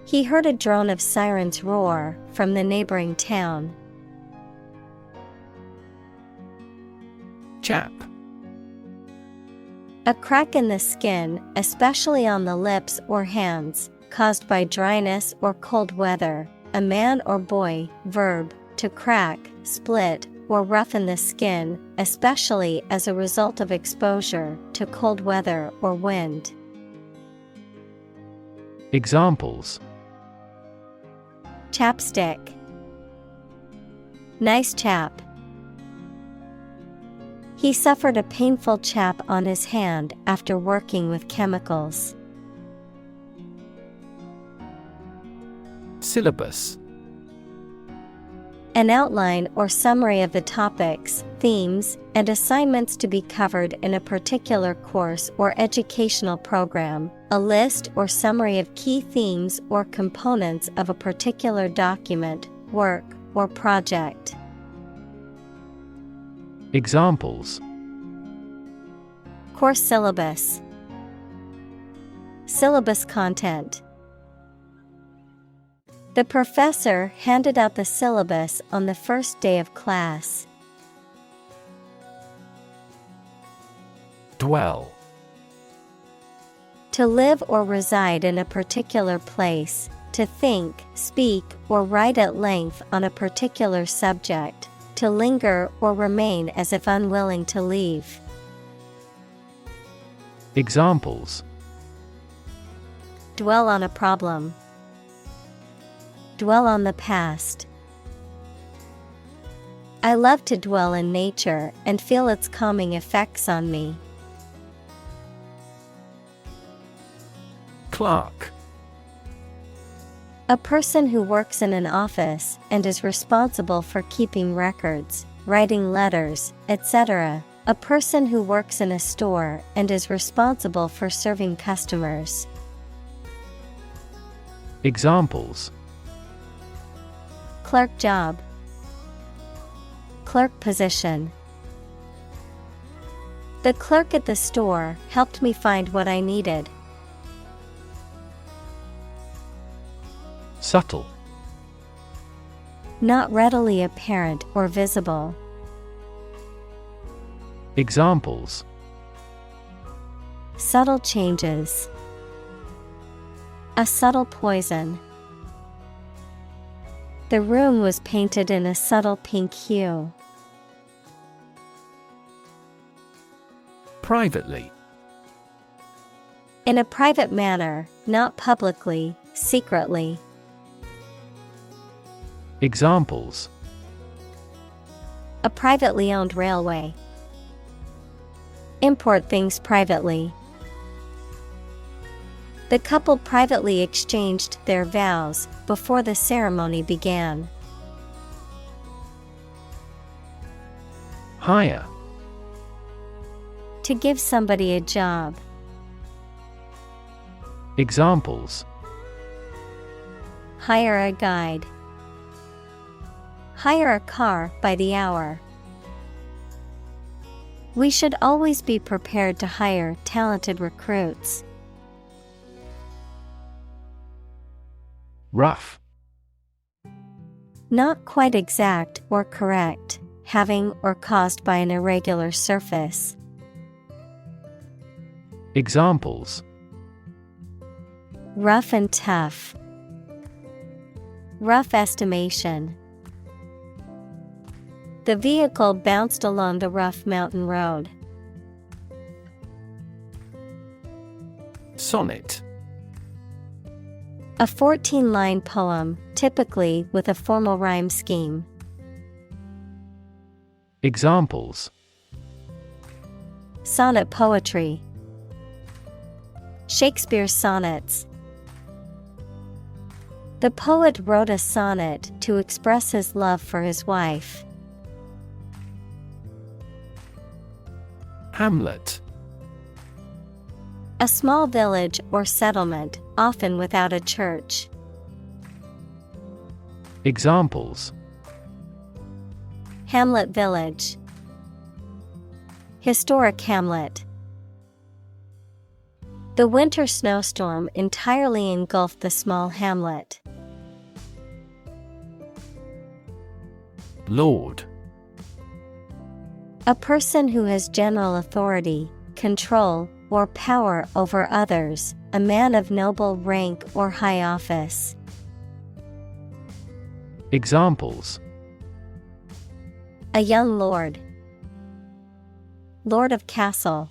S1: He heard a drone of sirens roar from the neighboring town.
S2: Chap.
S1: A crack in the skin, especially on the lips or hands, caused by dryness or cold weather. A man or boy. Verb, to crack, split, or roughen the skin, especially as a result of exposure to cold weather or wind.
S2: Examples:
S1: Chapstick, nice chap. He suffered a painful chap on his hand after working with chemicals.
S2: Syllabus.
S1: An outline or summary of the topics, themes, and assignments to be covered in a particular course or educational program, a list or summary of key themes or components of a particular document, work, or project.
S2: Examples:
S1: Course syllabus, syllabus content. The professor handed out the syllabus on the first day of class.
S2: Dwell.
S1: To live or reside in a particular place, to think, speak, or write at length on a particular subject, to linger or remain as if unwilling to leave.
S2: Examples:
S1: Dwell on a problem, dwell on the past. I love to dwell in nature and feel its calming effects on me.
S2: Clerk.
S1: A person who works in an office and is responsible for keeping records, writing letters, etc. A person who works in a store and is responsible for serving customers.
S2: Examples:
S1: Clerk job, clerk position. The clerk at the store helped me find what I needed.
S2: Subtle.
S1: Not readily apparent or visible.
S2: Examples:
S1: Subtle changes, a subtle poison. The room was painted in a subtle pink hue.
S2: Privately.
S1: In a private manner, not publicly, secretly.
S2: Examples:
S1: A privately owned railway. Import things privately. The couple privately exchanged their vows before the ceremony began.
S2: Hire.
S1: To give somebody a job.
S2: Examples:
S1: Hire a guide. Hire a car by the hour. We should always be prepared to hire talented recruits.
S2: Rough.
S1: Not quite exact or correct, having or caused by an irregular surface.
S2: Examples:
S1: Rough and tough. Rough estimation. The vehicle bounced along the rough mountain road.
S2: Sonnet.
S1: A 14-line poem, typically with a formal rhyme scheme.
S2: Examples:
S1: Sonnet poetry. Shakespeare's sonnets. The poet wrote a sonnet to express his love for his wife.
S2: Hamlet.
S1: A small village or settlement, often without a church.
S2: Examples:
S1: Hamlet Village. Historic hamlet. The winter snowstorm entirely engulfed the small hamlet.
S2: Lord.
S1: A person who has general authority, control, or power over others, a man of noble rank or high office.
S2: Examples:
S1: A young lord. Lord of castle.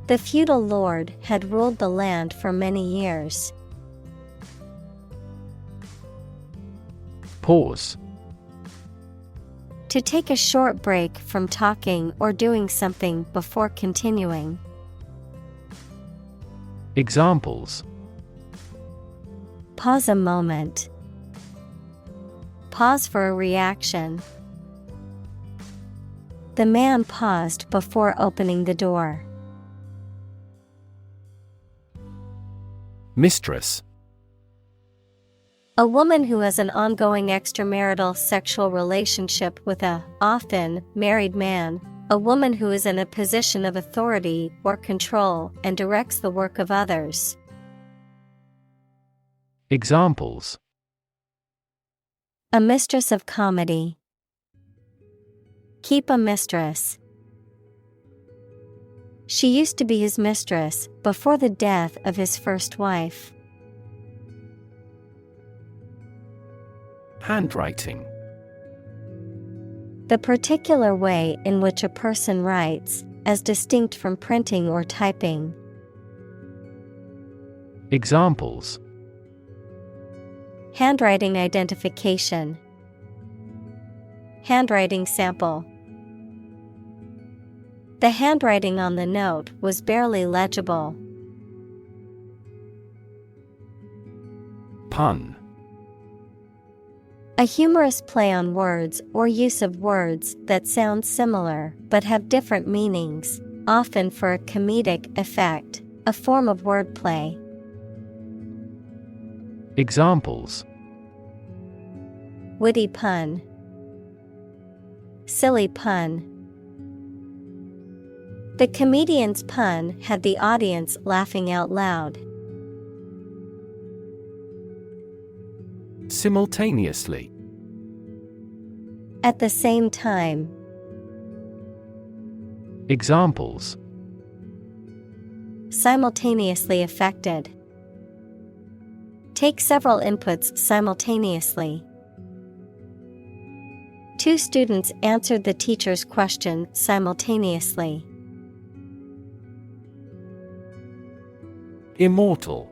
S1: The feudal lord had ruled the land for many years.
S2: Pause.
S1: To take a short break from talking or doing something before continuing.
S2: Examples:
S1: Pause a moment. Pause for a reaction. The man paused before opening the door.
S2: Mistress.
S1: A woman who has an ongoing extramarital sexual relationship with a, often, married man. A woman who is in a position of authority or control and directs the work of others.
S2: Examples:
S1: A mistress of comedy. Keep a mistress. She used to be his mistress before the death of his first wife.
S2: Handwriting.
S1: The particular way in which a person writes, as distinct from printing or typing.
S2: Examples:
S1: Handwriting identification. Handwriting sample. The handwriting on the note was barely legible.
S2: Pun.
S1: A humorous play on words or use of words that sound similar but have different meanings, often for a comedic effect, a form of wordplay.
S2: Examples:
S1: Witty pun. Silly pun. The comedian's pun had the audience laughing out loud.
S2: Simultaneously.
S1: At the same time.
S2: Examples:
S1: Simultaneously affected. Take several inputs simultaneously. Two students answered the teacher's question simultaneously.
S2: Immortal.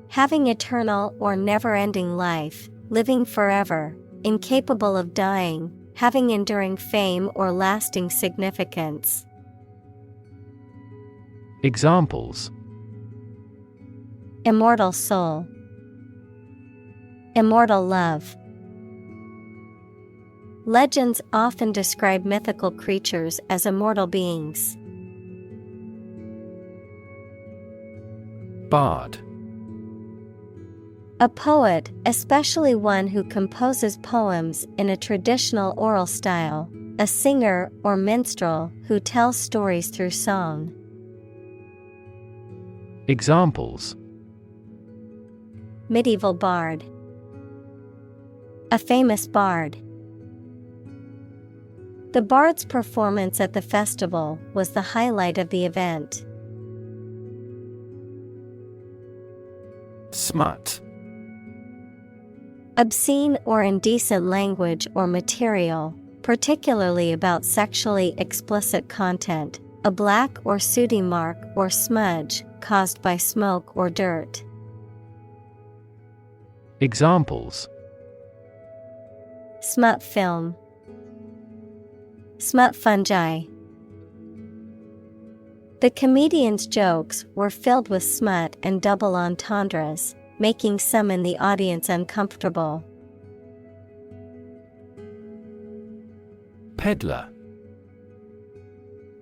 S1: Having eternal or never-ending life, living forever, incapable of dying, having enduring fame or lasting significance.
S2: Examples:
S1: Immortal soul. Immortal love. Legends often describe mythical creatures as immortal beings.
S2: Bard.
S1: A poet, especially one who composes poems in a traditional oral style, a singer or minstrel who tells stories through song.
S2: Examples:
S1: Medieval bard. A famous bard. The bard's performance at the festival was the highlight of the event.
S2: Smut.
S1: Obscene or indecent language or material, particularly about sexually explicit content, a black or sooty mark or smudge, caused by smoke or dirt.
S2: Examples:
S1: Smut film. Smut fungi. The comedian's jokes were filled with smut and double entendres, making some in the audience uncomfortable. Peddler.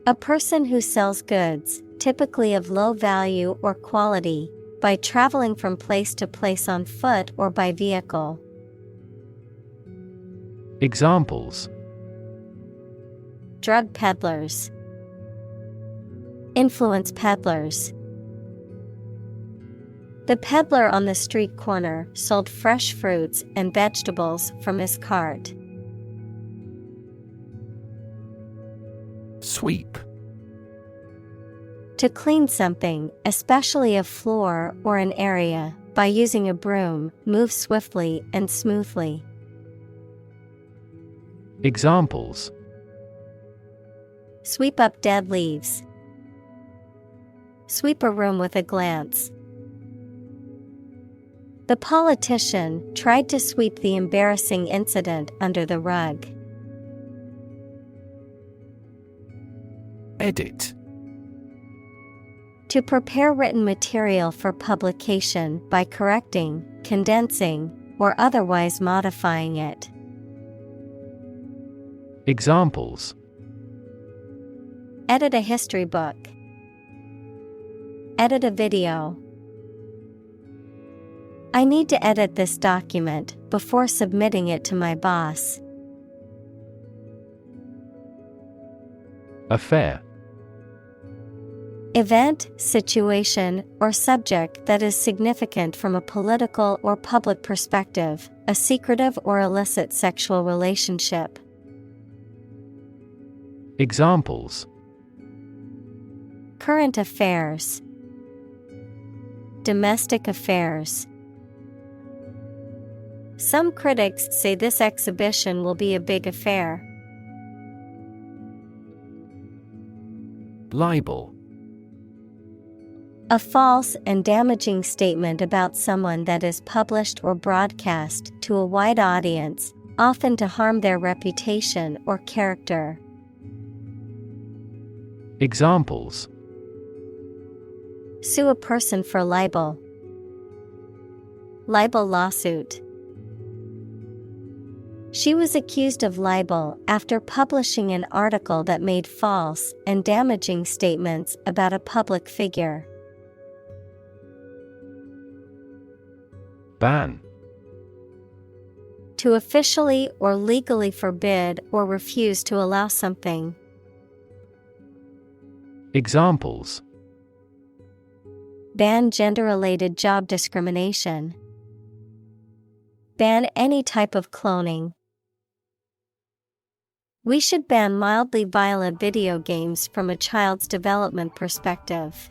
S1: A person who sells goods, typically of low value or quality, by traveling from place to place on foot or by vehicle. Examples: drug peddlers, influence peddlers. The peddler on the street corner sold fresh fruits and vegetables from his cart. Sweep. To clean something, especially a floor or an area, by using a broom, move swiftly and smoothly. Examples: sweep up dead leaves. Sweep a room with a glance. The politician tried to sweep the embarrassing incident under the rug. Edit. To prepare written material for publication by correcting, condensing, or otherwise modifying it. Examples: edit a history book. Edit a video. I need to edit this document before submitting it to my boss. Affair. Event, situation, or subject that is significant from a political or public perspective, a secretive or illicit sexual relationship. Examples: current affairs. Domestic affairs. Some critics say this exhibition will be a big affair. Libel. A false and damaging statement about someone that is published or broadcast to a wide audience, often to harm their reputation or character. Examples: sue a person for libel. Libel lawsuit. She was accused of libel after publishing an article that made false and damaging statements about a public figure. Ban. To officially or legally forbid or refuse to allow something. Examples: ban gender-related job discrimination. Ban any type of cloning. We should ban mildly violent video games from a child's development perspective.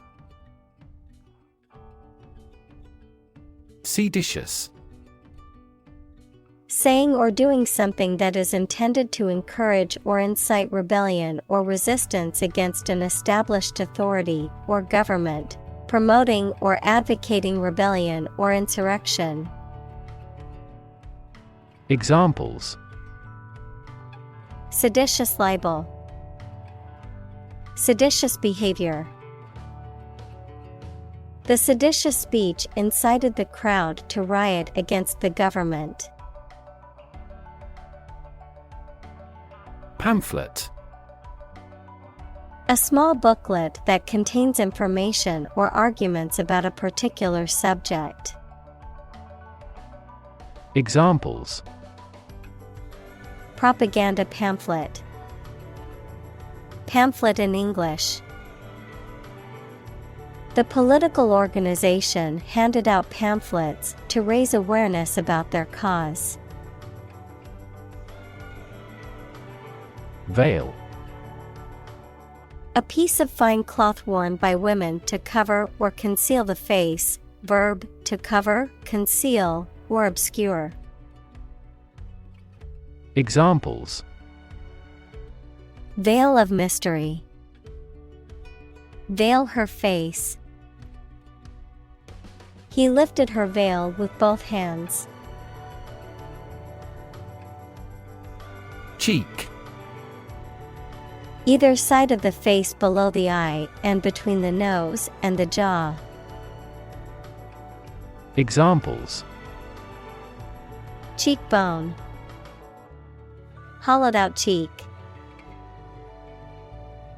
S1: Seditious. Saying or doing something that is intended to encourage or incite rebellion or resistance against an established authority or government, promoting or advocating rebellion or insurrection. Examples: seditious libel. Seditious behavior. The seditious speech incited the crowd to riot against the government. Pamphlet. A small booklet that contains information or arguments about a particular subject. Examples: propaganda pamphlet. Pamphlet in English. The political organization handed out pamphlets to raise awareness about their cause. Veil. A piece of fine cloth worn by women to cover or conceal the face, verb, to cover, conceal, or obscure. Examples: veil of mystery. Veil her face. He lifted her veil with both hands.
S2: Cheek.
S1: Either side of the face below the eye and between the nose and the jaw.
S2: Examples:
S1: Cheekbone. Hollowed out cheek.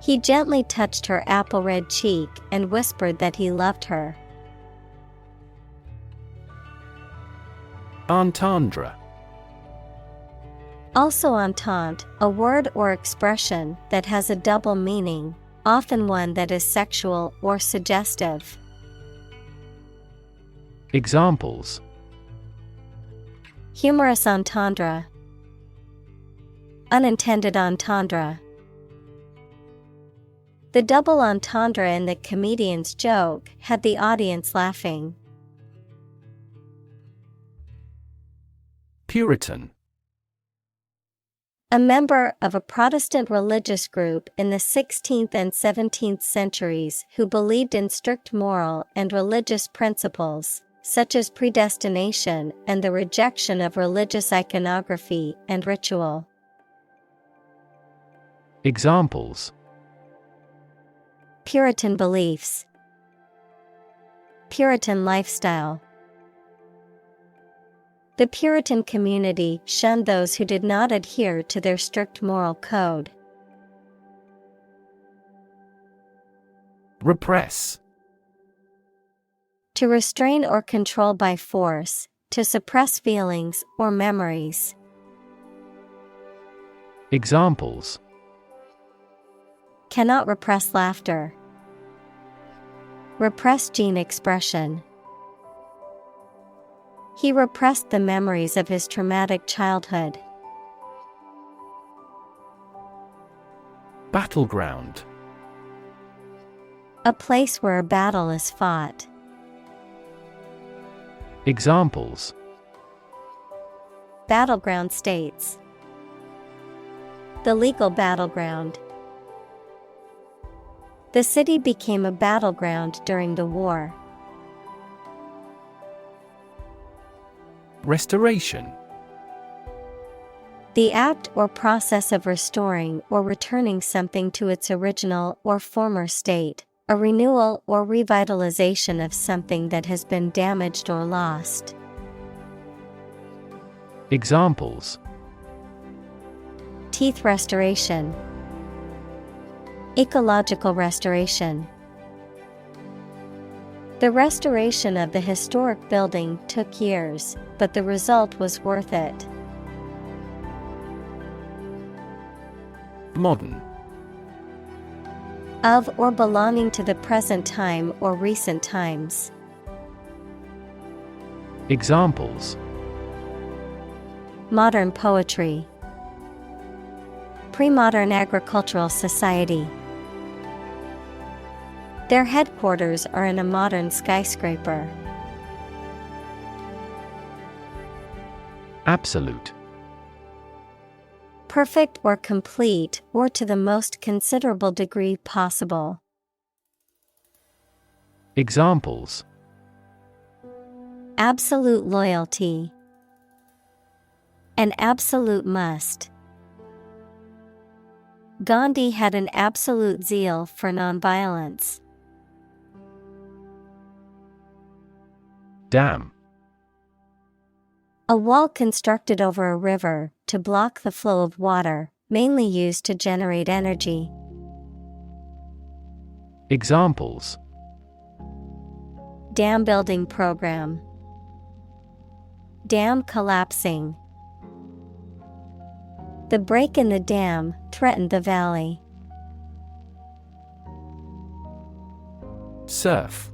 S1: He gently touched her apple-red cheek and whispered that he loved her.
S2: Entendre.
S1: Also entente, a word or expression that has a double meaning, often one that is sexual or suggestive.
S2: Examples:
S1: Humorous entendre. Unintended entendre. The double entendre in the comedian's joke had the audience laughing.
S2: Puritan.
S1: A member of a Protestant religious group in the 16th and 17th centuries who believed in strict moral and religious principles, such as predestination and the rejection of religious iconography and ritual.
S2: Examples:
S1: Puritan beliefs. Puritan lifestyle. The Puritan community shunned those who did not adhere to their strict moral code.
S2: Repress.
S1: To restrain or control by force, to suppress feelings or memories.
S2: Examples:
S1: Cannot repress laughter. Repress gene expression. He repressed the memories of his traumatic childhood.
S2: Battleground.
S1: A place where a battle is fought.
S2: Examples:
S1: Battleground states. The legal battleground. The city became a battleground during the war.
S2: Restoration.
S1: The act or process of restoring or returning something to its original or former state, a renewal or revitalization of something that has been damaged or lost.
S2: Examples:
S1: Teeth restoration. Ecological restoration. The restoration of the historic building took years, but the result was worth it.
S2: Modern.
S1: Of or belonging to the present time or recent times.
S2: Examples:
S1: Modern poetry. Pre-modern agricultural society. Their headquarters are in a modern skyscraper.
S2: Absolute.
S1: Perfect or complete or to the most considerable degree possible.
S2: Examples:
S1: Absolute loyalty. An absolute must. Gandhi had an absolute zeal for nonviolence.
S2: Dam.
S1: A wall constructed over a river to block the flow of water, mainly used to generate energy.
S2: Examples:
S1: Dam building program. Dam collapsing. The break in the dam threatened the valley.
S2: Surf.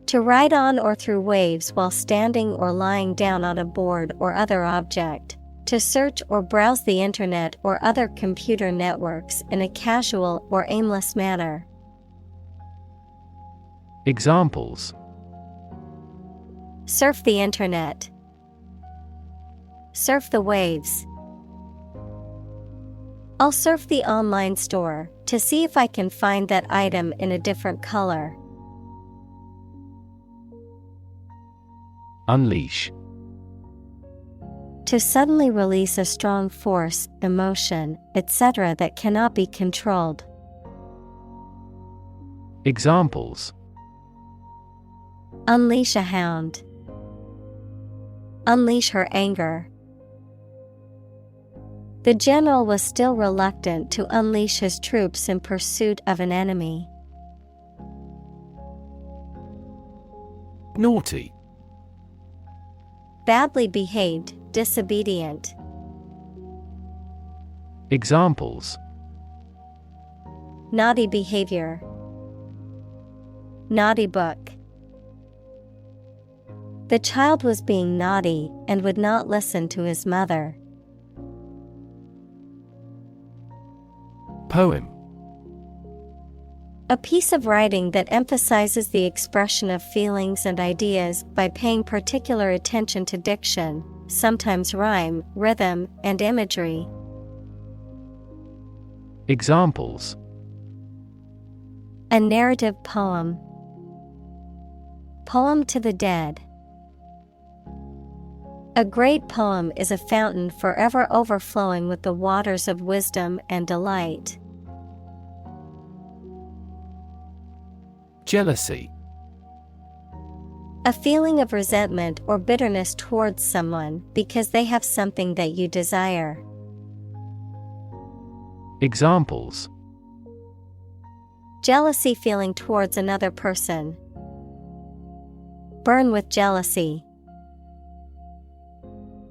S1: To ride on or through waves while standing or lying down on a board or other object. To search or browse the internet or other computer networks in a casual or aimless manner.
S2: Examples:
S1: Surf the internet. Surf the waves. I'll surf the online store to see if I can find that item in a different color.
S2: Unleash.
S1: To suddenly release a strong force, emotion, etc. that cannot be controlled.
S2: Examples:
S1: Unleash a hound. Unleash her anger. The general was still reluctant to unleash his troops in pursuit of an enemy.
S2: Naughty.
S1: Badly behaved, disobedient.
S2: Examples:
S1: Naughty behavior. Naughty book. The child was being naughty and would not listen to his mother.
S2: Poem.
S1: A piece of writing that emphasizes the expression of feelings and ideas by paying particular attention to diction, sometimes rhyme, rhythm, and imagery.
S2: Examples:
S1: A narrative poem. Poem to the dead. A great poem is a fountain forever overflowing with the waters of wisdom and delight.
S2: Jealousy.
S1: A feeling of resentment or bitterness towards someone because they have something that you desire.
S2: Examples:
S1: Jealousy feeling towards another person. Burn with jealousy.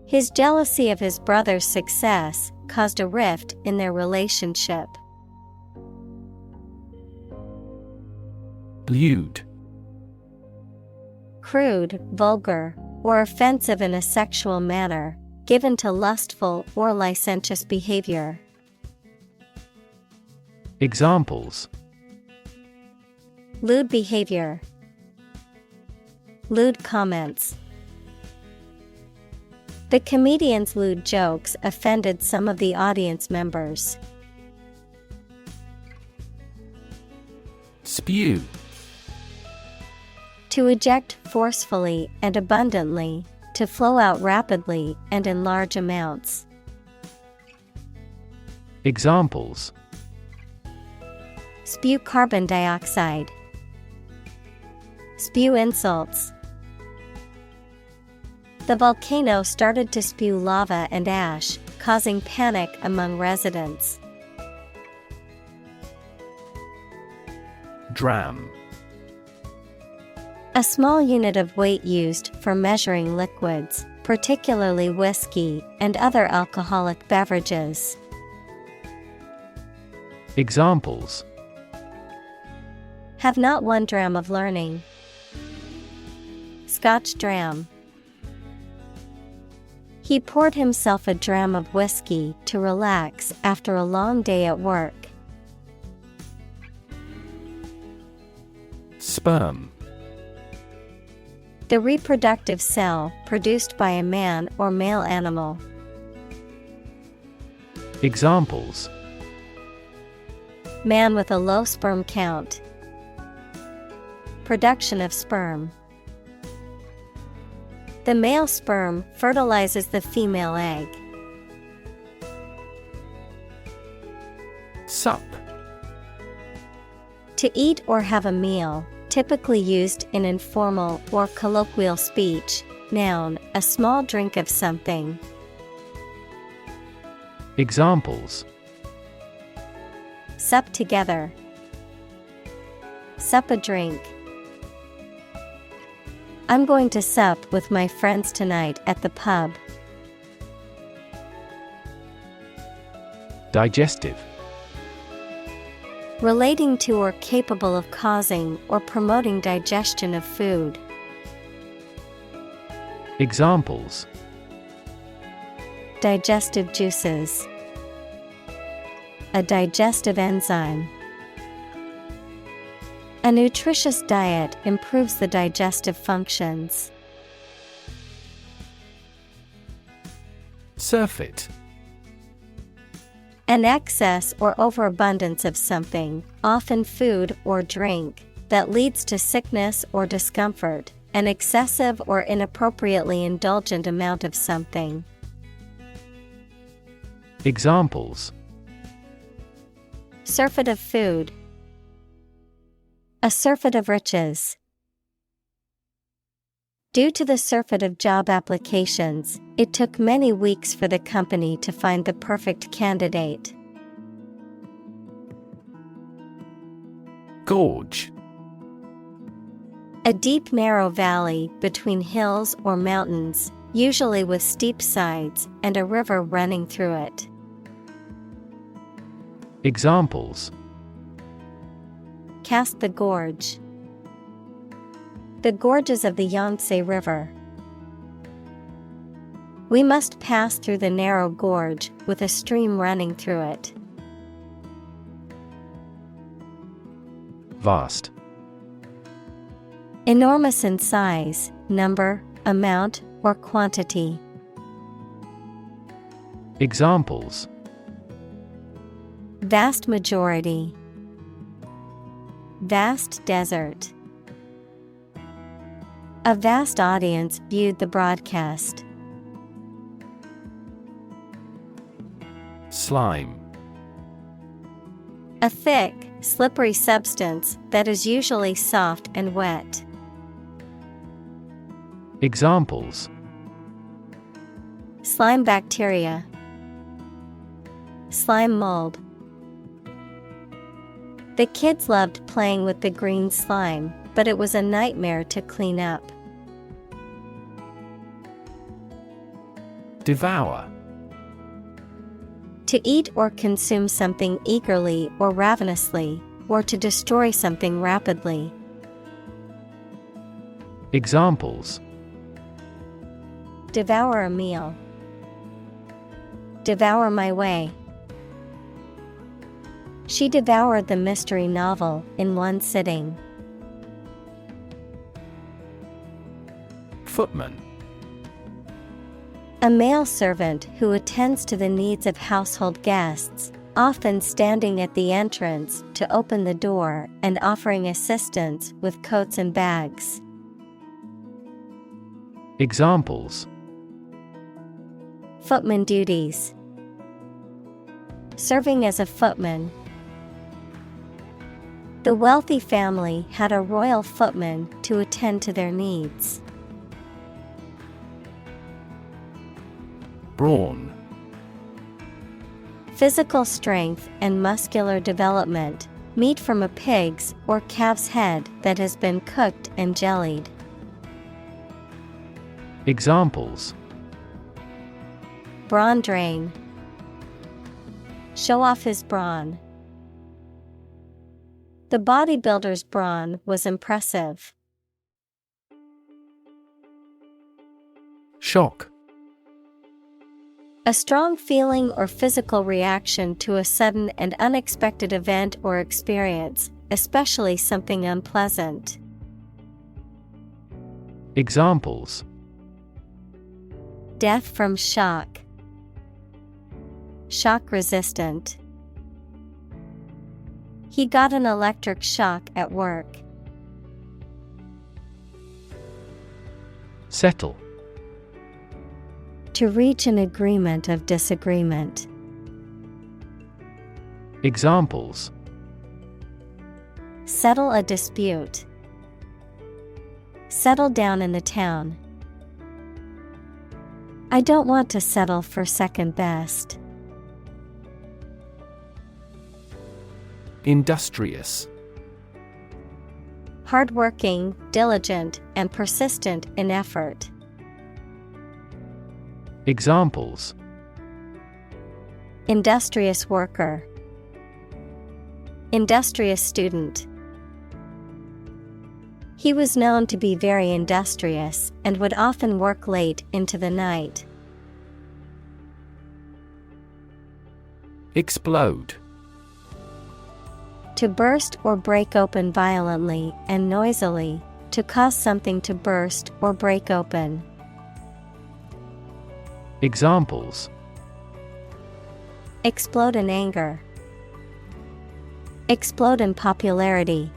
S1: His jealousy of his brother's success caused a rift in their relationship.
S2: Lewd.
S1: Crude, vulgar, or offensive in a sexual manner, given to lustful or licentious behavior.
S2: Examples:
S1: Lewd behavior. Lewd comments. The comedian's lewd jokes offended some of the audience members.
S2: Spew.
S1: To eject forcefully and abundantly, to flow out rapidly and in large amounts.
S2: Examples:
S1: Spew carbon dioxide. Spew insults. The volcano started to spew lava and ash, causing panic among residents.
S2: Dram.
S1: A small unit of weight used for measuring liquids, particularly whiskey and other alcoholic beverages.
S2: Examples:
S1: Have not 1 dram of learning. Scotch dram. He poured himself a dram of whiskey to relax after a long day at work.
S2: Sperm.
S1: The reproductive cell produced by a man or male animal.
S2: Examples:
S1: Man with a low sperm count. Production of sperm. The male sperm fertilizes the female egg.
S2: Sup.
S1: To eat or have a meal, typically used in informal or colloquial speech. Noun, a small drink of something.
S2: Examples:
S1: Sup together. Sup a drink. I'm going to sup with my friends tonight at the pub.
S2: Digestive.
S1: Relating to or capable of causing or promoting digestion of food.
S2: Examples:
S1: Digestive juices. A digestive enzyme. A nutritious diet improves the digestive functions.
S2: Surfeit.
S1: An excess or overabundance of something, often food or drink, that leads to sickness or discomfort, an excessive or inappropriately indulgent amount of something.
S2: Examples:
S1: Surfeit of food. A surfeit of riches. Due to the surfeit of job applications, it took many weeks for the company to find the perfect candidate.
S2: Gorge.
S1: A deep narrow valley between hills or mountains, usually with steep sides and a river running through it.
S2: Examples:
S1: Cast the gorge. The gorges of the Yangtze River. We must pass through the narrow gorge with a stream running through it.
S2: Vast.
S1: Enormous in size, number, amount, or quantity.
S2: Examples:
S1: Vast majority. Vast desert. A vast audience viewed the broadcast.
S2: Slime.
S1: A thick, slippery substance that is usually soft and wet.
S2: Examples:
S1: Slime bacteria. Slime mold. The kids loved playing with the green slime, but it was a nightmare to clean up.
S2: Devour.
S1: To eat or consume something eagerly or ravenously, or to destroy something rapidly.
S2: Examples:
S1: Devour a meal. Devour my way. She devoured the mystery novel in one sitting.
S2: Footman.
S1: A male servant who attends to the needs of household guests, often standing at the entrance to open the door and offering assistance with coats and bags.
S2: Examples:
S1: Footman duties. Serving as a footman. The wealthy family had a royal footman to attend to their needs.
S2: Brawn.
S1: Physical strength and muscular development, meat from a pig's or calf's head that has been cooked and jellied.
S2: Examples:
S1: Brawn drain. Show off his brawn. The bodybuilder's brawn was impressive.
S2: Shock.
S1: A strong feeling or physical reaction to a sudden and unexpected event or experience, especially something unpleasant.
S2: Examples:
S1: Death from shock. Shock resistant. He got an electric shock at work.
S2: Settle.
S1: To reach an agreement of disagreement.
S2: Examples:
S1: Settle a dispute. Settle down in the town. I don't want to settle for second best.
S2: Industrious.
S1: Hardworking, diligent, and persistent in effort.
S2: Examples:
S1: Industrious worker. Industrious student. He was known to be very industrious and would often work late into the night.
S2: Explode.
S1: To burst or break open violently and noisily, to cause something to burst or break open.
S2: Examples:
S1: Explode in anger. Explode in popularity.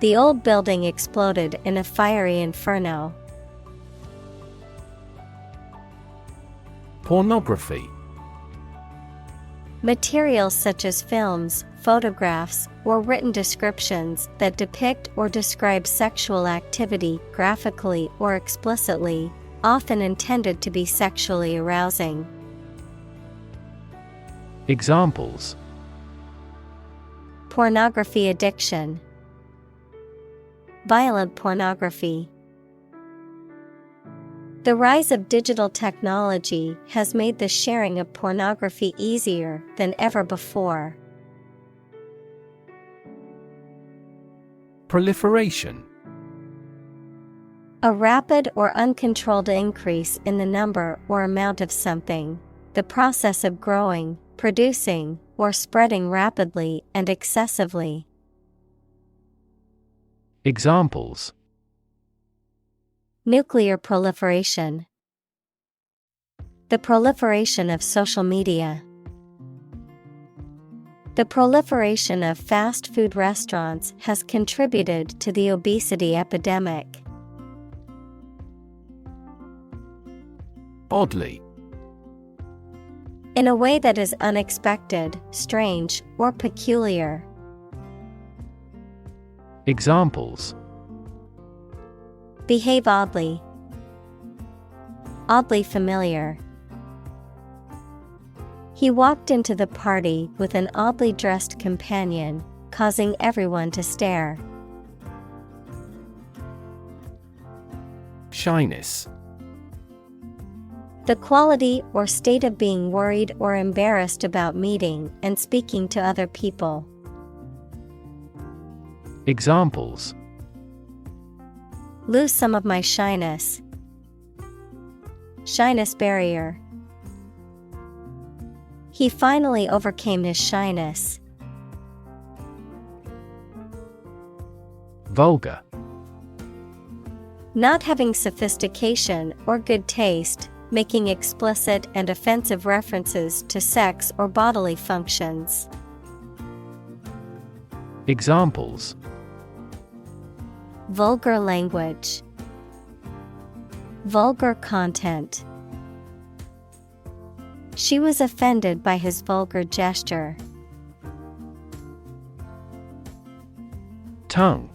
S1: The old building exploded in a fiery inferno.
S2: Pornography.
S1: Materials such as films, photographs, or written descriptions that depict or describe sexual activity graphically or explicitly, often intended to be sexually arousing.
S2: Examples:
S1: Pornography addiction, violent pornography. The rise of digital technology has made the sharing of pornography easier than ever before.
S2: Proliferation.
S1: A rapid or uncontrolled increase in the number or amount of something, the process of growing, producing, or spreading rapidly and excessively.
S2: Examples:
S1: Nuclear proliferation, the proliferation of social media. The proliferation of fast food restaurants has contributed to the obesity epidemic.
S2: Oddly.
S1: In a way that is unexpected, strange, or peculiar.
S2: Examples:
S1: Behave oddly, oddly familiar. He walked into the party with an oddly dressed companion, causing everyone to stare.
S2: Shyness.
S1: The quality or state of being worried or embarrassed about meeting and speaking to other people.
S2: Examples:
S1: Lose some of my shyness. Shyness barrier. He finally overcame his shyness.
S2: Vulgar.
S1: Not having sophistication or good taste, making explicit and offensive references to sex or bodily functions.
S2: Examples:
S1: Vulgar language, vulgar content. She was offended by his vulgar gesture.
S2: Tongue.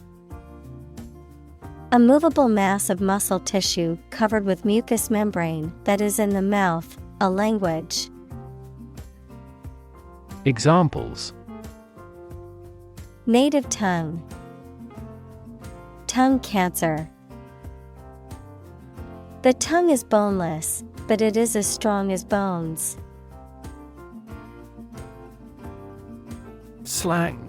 S1: A movable mass of muscle tissue covered with mucous membrane that is in the mouth, a language.
S2: Examples:
S1: Native tongue, tongue cancer. The tongue is boneless, but it is as strong as bones.
S2: Slang.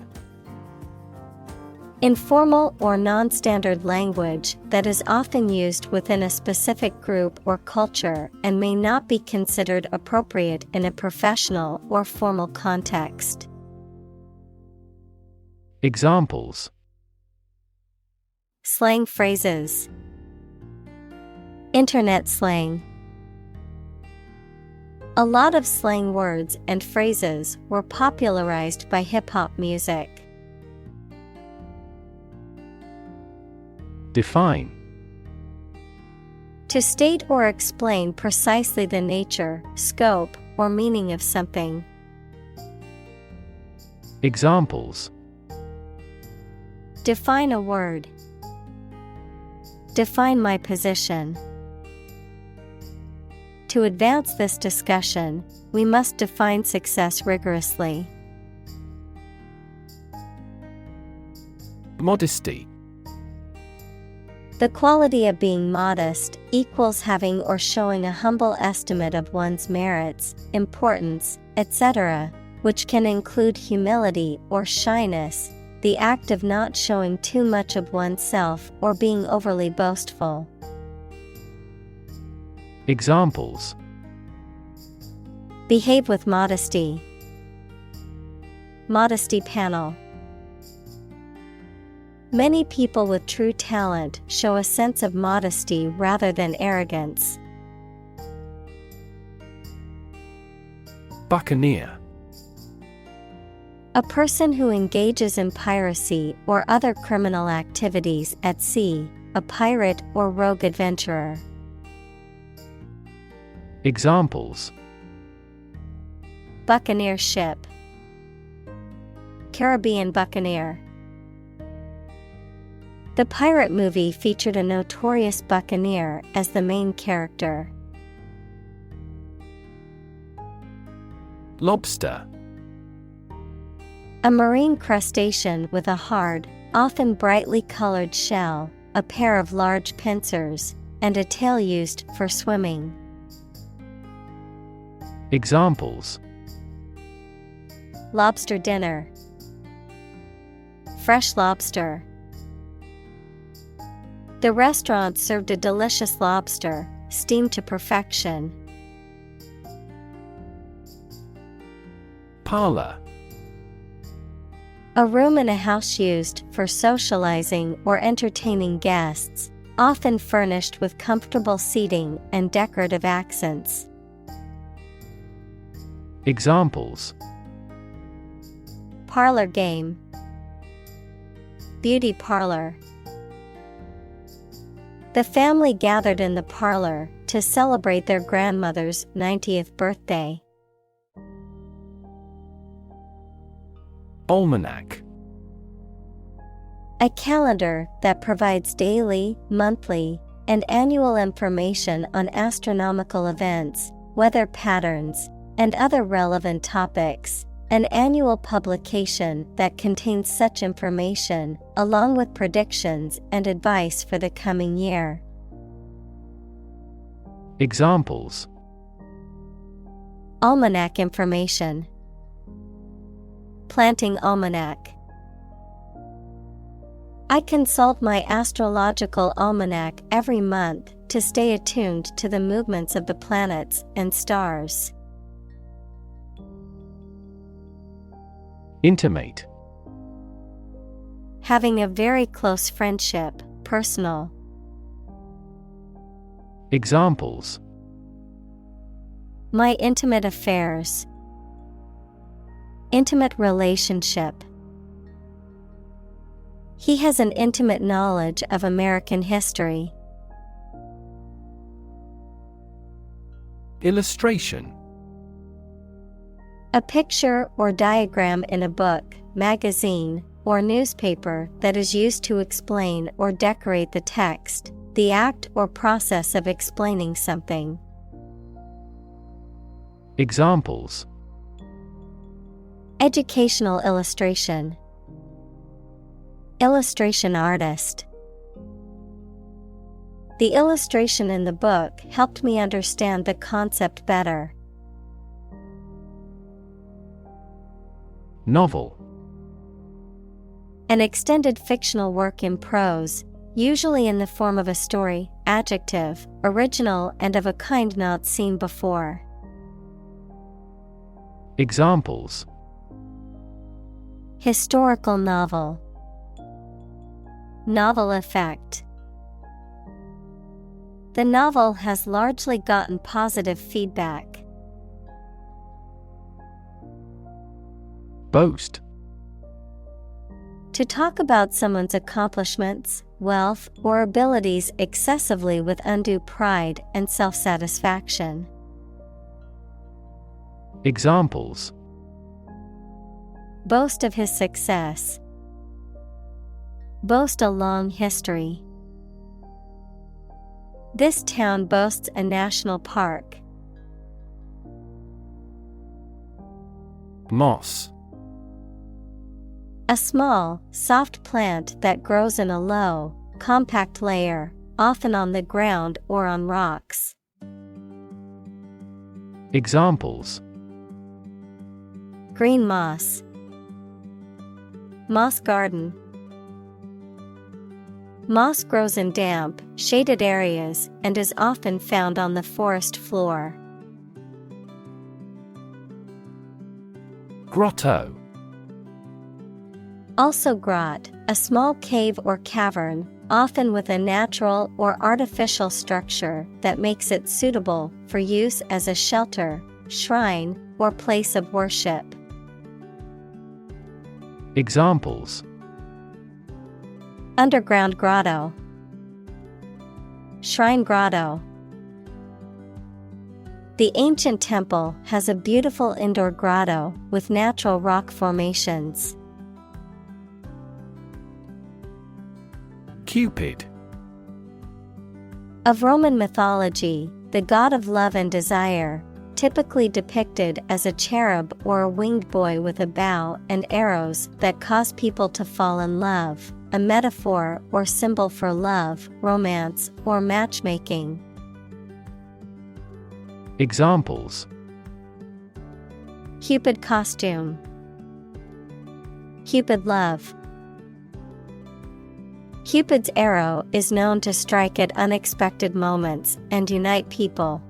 S1: Informal or non-standard language that is often used within a specific group or culture and may not be considered appropriate in a professional or formal context.
S2: Examples:
S1: Slang phrases, internet slang. A lot of slang words and phrases were popularized by hip-hop music.
S2: Define.
S1: To state or explain precisely the nature, scope, or meaning of something.
S2: Examples:
S1: Define a word. Define my position. To advance this discussion, we must define success rigorously.
S2: Modesty.
S1: The quality of being modest equals having or showing a humble estimate of one's merits, importance, etc., which can include humility or shyness, the act of not showing too much of oneself or being overly boastful.
S2: Examples:
S1: Behave with modesty. Modesty panel. Many people with true talent show a sense of modesty rather than arrogance.
S2: Buccaneer.
S1: A person who engages in piracy or other criminal activities at sea, a pirate or rogue adventurer.
S2: Examples:
S1: Buccaneer ship, Caribbean buccaneer. The pirate movie featured a notorious buccaneer as the main character.
S2: Lobster.
S1: A marine crustacean with a hard, often brightly colored shell, a pair of large pincers, and a tail used for swimming.
S2: Examples:
S1: Lobster dinner, fresh lobster. The restaurant served a delicious lobster, steamed to perfection.
S2: Parlor.
S1: A room in a house used for socializing or entertaining guests, often furnished with comfortable seating and decorative accents.
S2: Examples:
S1: Parlor game, beauty parlor. The family gathered in the parlor to celebrate their grandmother's 90th birthday.
S2: Almanac.
S1: A calendar that provides daily, monthly, and annual information on astronomical events, weather patterns, and other relevant topics. An annual publication that contains such information, along with predictions and advice for the coming year.
S2: Examples:
S1: Almanac information, planting almanac. I consult my astrological almanac every month to stay attuned to the movements of the planets and stars.
S2: Intimate.
S1: Having a very close friendship, personal.
S2: Examples:
S1: My intimate affairs, intimate relationship. He has an intimate knowledge of American history.
S2: Illustration.
S1: A picture or diagram in a book, magazine, or newspaper that is used to explain or decorate the text, the act or process of explaining something.
S2: Examples:
S1: Educational illustration, illustration artist. The illustration in the book helped me understand the concept better.
S2: Novel.
S1: An extended fictional work in prose, usually in the form of a story, adjective, original and of a kind not seen before.
S2: Examples:
S1: Historical novel, novel effect. The novel has largely gotten positive feedback.
S2: Boast.
S1: To talk about someone's accomplishments, wealth, or abilities excessively with undue pride and self-satisfaction.
S2: Examples:
S1: Boast of his success, boast a long history. This town boasts a national park.
S2: Moss.
S1: A small, soft plant that grows in a low, compact layer, often on the ground or on rocks.
S2: Examples:
S1: Green moss, moss garden. Moss grows in damp, shaded areas and is often found on the forest floor.
S2: Grotto.
S1: Also grot, a small cave or cavern, often with a natural or artificial structure that makes it suitable for use as a shelter, shrine, or place of worship.
S2: Examples:
S1: underground grotto, shrine grotto. The ancient temple has a beautiful indoor grotto with natural rock formations.
S2: Cupid.
S1: Of Roman mythology, the god of love and desire, typically depicted as a cherub or a winged boy with a bow and arrows that cause people to fall in love, a metaphor or symbol for love, romance, or matchmaking.
S2: Examples:
S1: Cupid costume, Cupid love. Cupid's arrow is known to strike at unexpected moments and unite people.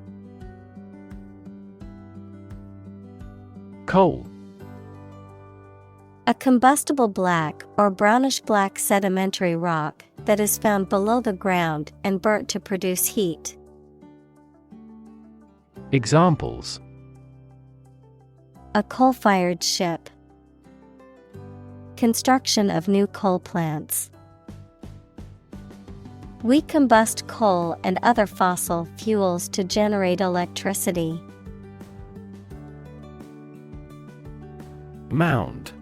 S2: Coal.
S1: A combustible black or brownish-black sedimentary rock that is found below the ground and burnt to produce heat.
S2: Examples:
S1: a coal-fired ship, construction of new coal plants. We combust coal and other fossil fuels to generate electricity.
S2: Mound.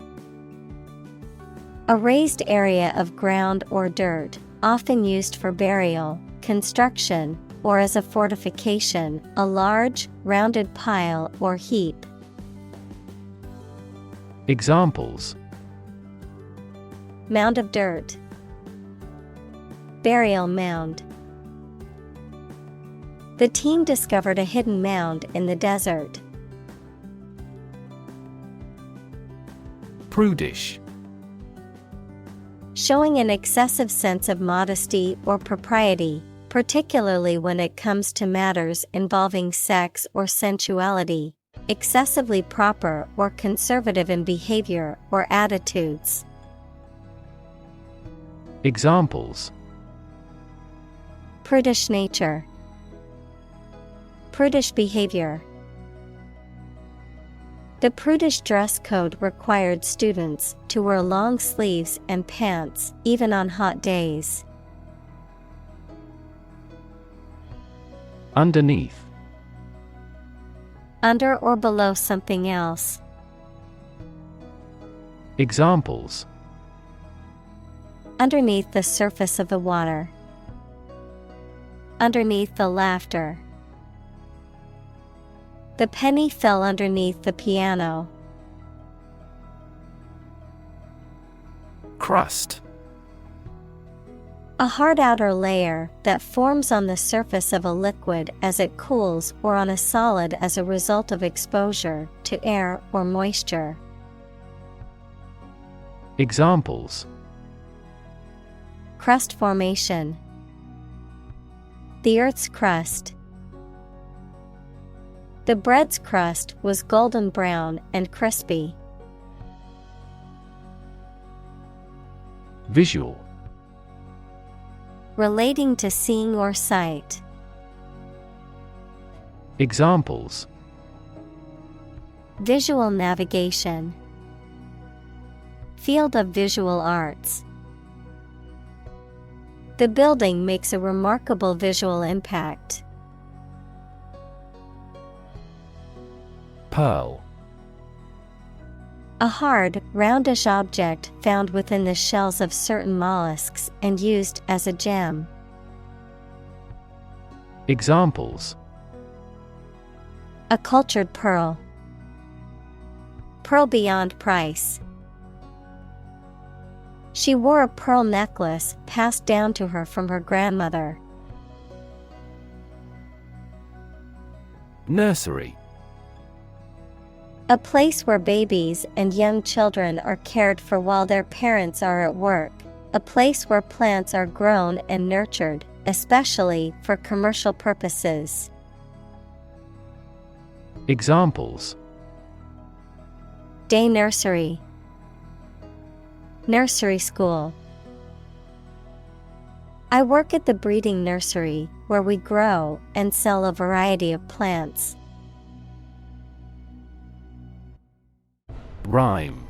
S1: A raised area of ground or dirt, often used for burial, construction, or as a fortification, a large, rounded pile or heap.
S2: Examples:
S1: mound of dirt, burial mound. The team discovered a hidden mound in the desert.
S2: Prudish.
S1: Showing an excessive sense of modesty or propriety, particularly when it comes to matters involving sex or sensuality, excessively proper or conservative in behavior or attitudes.
S2: Examples:
S1: prudish nature, prudish behavior. The prudish dress code required students to wear long sleeves and pants even on hot days.
S2: Underneath.
S1: Under or below something else.
S2: Examples:
S1: underneath the surface of the water, underneath the laughter. The penny fell underneath the piano.
S2: Crust.
S1: A hard outer layer that forms on the surface of a liquid as it cools or on a solid as a result of exposure to air or moisture.
S2: Examples:
S1: crust formation, the Earth's crust. The bread's crust was golden brown and crispy.
S2: Visual.
S1: Relating to seeing or sight.
S2: Examples:
S1: visual navigation, field of visual arts. The building makes a remarkable visual impact.
S2: Pearl.
S1: A hard, roundish object found within the shells of certain mollusks and used as a gem.
S2: Examples:
S1: a cultured pearl, pearl beyond price. She wore a pearl necklace passed down to her from her grandmother.
S2: Nursery.
S1: A place where babies and young children are cared for while their parents are at work. A place where plants are grown and nurtured, especially for commercial purposes.
S2: Examples:
S1: day nursery, nursery school. I work at the breeding nursery where we grow and sell a variety of plants.
S2: Rhyme.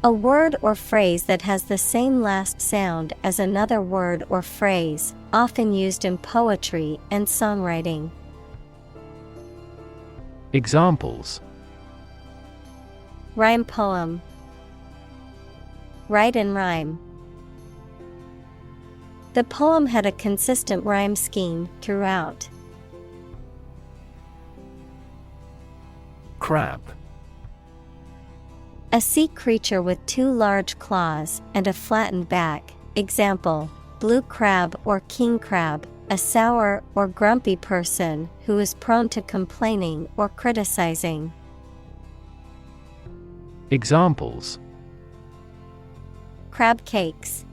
S1: A word or phrase that has the same last sound as another word or phrase, often used in poetry and songwriting.
S2: Examples:
S1: Rhyme poem. Write and rhyme. The poem had a consistent rhyme scheme throughout.
S2: Crab.
S1: A sea creature with 2 large claws and a flattened back. Example: blue crab or king crab, a sour or grumpy person who is prone to complaining or criticizing.
S2: Examples:
S1: Crab cakes.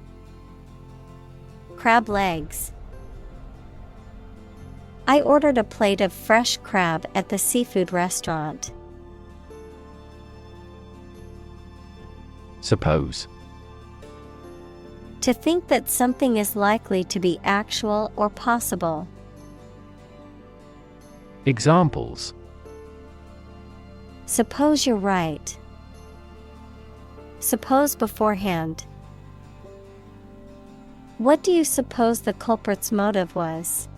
S1: Crab legs. I ordered a plate of fresh crab at the seafood restaurant.
S2: Suppose.
S1: To think that something is likely to be actual or possible.
S2: Examples:
S1: Suppose you're right. Suppose beforehand. What do you suppose the culprit's motive was?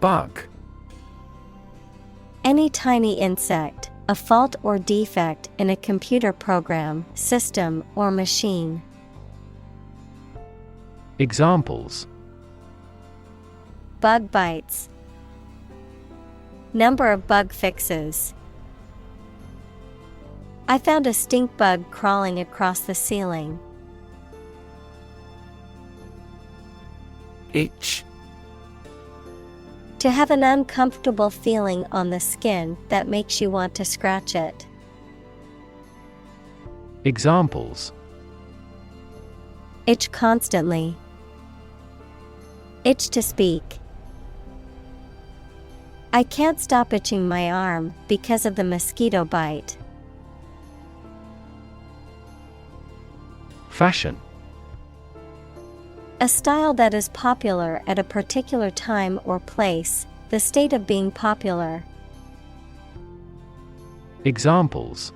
S2: Bug.
S1: Any tiny insect, a fault or defect in a computer program, system, or machine.
S2: Examples:
S1: Bug bites. Number of bug fixes. I found a stink bug crawling across the ceiling.
S2: Itch.
S1: To have an uncomfortable feeling on the skin that makes you want to scratch it.
S2: Examples:
S1: Itch constantly. Itch to speak. I can't stop itching my arm because of the mosquito bite.
S2: Fashion.
S1: A style that is popular at a particular time or place, the state of being popular.
S2: Examples: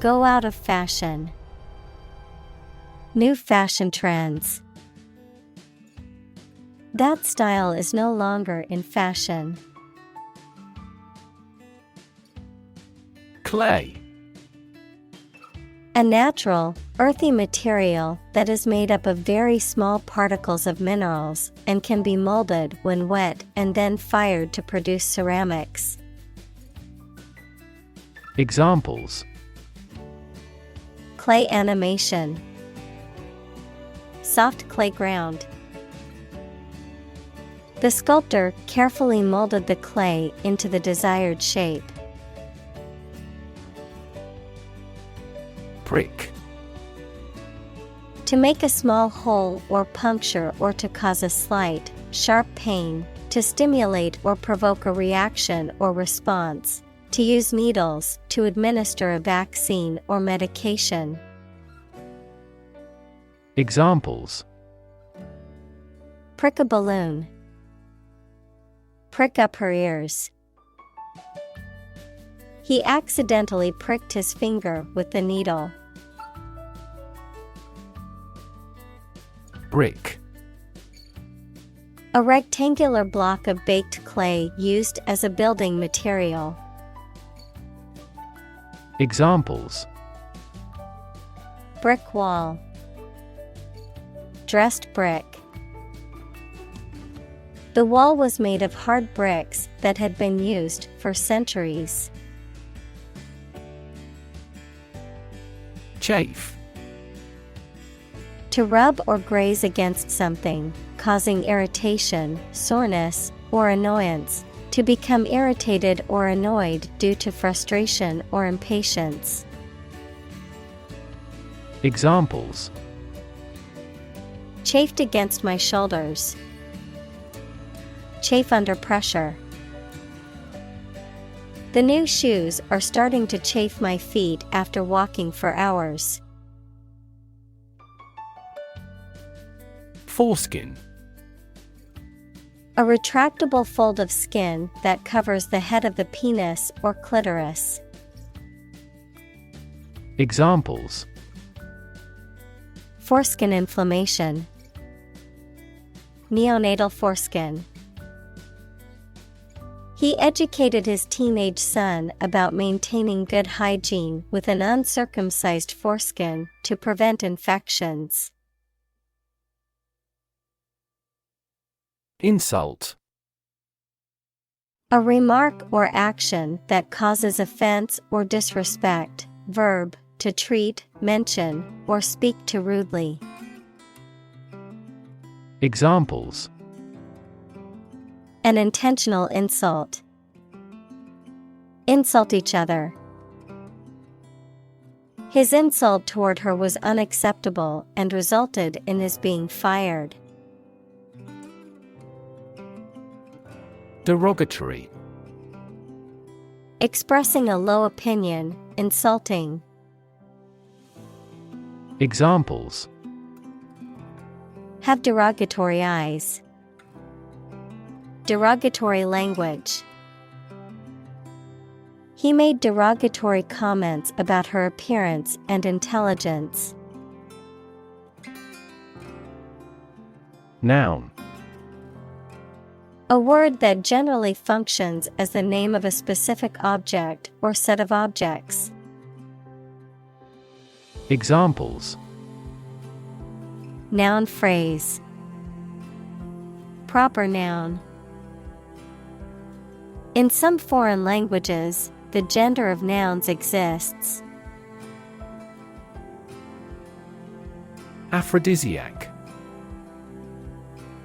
S1: Go out of fashion. New fashion trends. That style is no longer in fashion.
S2: Clay.
S1: A natural, earthy material that is made up of very small particles of minerals and can be molded when wet and then fired to produce ceramics.
S2: Examples:
S1: Clay animation. Soft clay ground. The sculptor carefully molded the clay into the desired shape.
S2: Prick.
S1: To make a small hole or puncture or to cause a slight, sharp pain, to stimulate or provoke a reaction or response, to use needles to administer a vaccine or medication.
S2: Examples:
S1: Prick a balloon. Prick up her ears. He accidentally pricked his finger with the needle.
S2: Brick.
S1: A rectangular block of baked clay used as a building material.
S2: Examples:
S1: Brick wall. Dressed brick. The wall was made of hard bricks that had been used for centuries.
S2: Chafe.
S1: To rub or graze against something, causing irritation, soreness, or annoyance. To become irritated or annoyed due to frustration or impatience.
S2: Examples:
S1: Chafed against my shoulders. Chafe under pressure. The new shoes are starting to chafe my feet after walking for hours.
S2: Foreskin.
S1: A retractable fold of skin that covers the head of the penis or clitoris.
S2: Examples:
S1: Foreskin inflammation. Neonatal foreskin. He educated his teenage son about maintaining good hygiene with an uncircumcised foreskin to prevent infections.
S2: Insult.
S1: A remark or action that causes offense or disrespect. Verb, to treat, mention, or speak to rudely.
S2: Examples:
S1: An intentional insult. Insult each other. His insult toward her was unacceptable and resulted in his being fired.
S2: Derogatory.
S1: Expressing a low opinion, insulting.
S2: Examples:
S1: Have derogatory eyes. Derogatory language. He made derogatory comments about her appearance and intelligence.
S2: Noun.
S1: A word that generally functions as the name of a specific object or set of objects.
S2: Examples:
S1: Noun phrase. Proper noun. In some foreign languages, the gender of nouns exists.
S2: Aphrodisiac.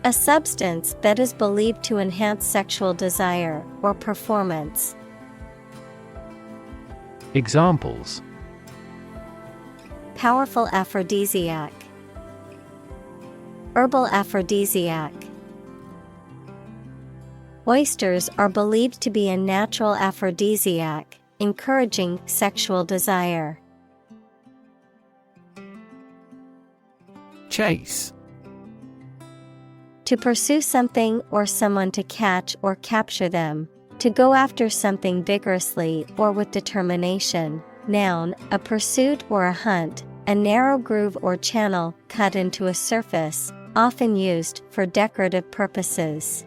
S1: A substance that is believed to enhance sexual desire or performance.
S2: Examples:
S1: Powerful aphrodisiac. Herbal aphrodisiac. Oysters are believed to be a natural aphrodisiac, encouraging sexual desire.
S2: Chase.
S1: To pursue something or someone, to catch or capture them. To go after something vigorously or with determination. Noun, a pursuit or a hunt, a narrow groove or channel cut into a surface, often used for decorative purposes.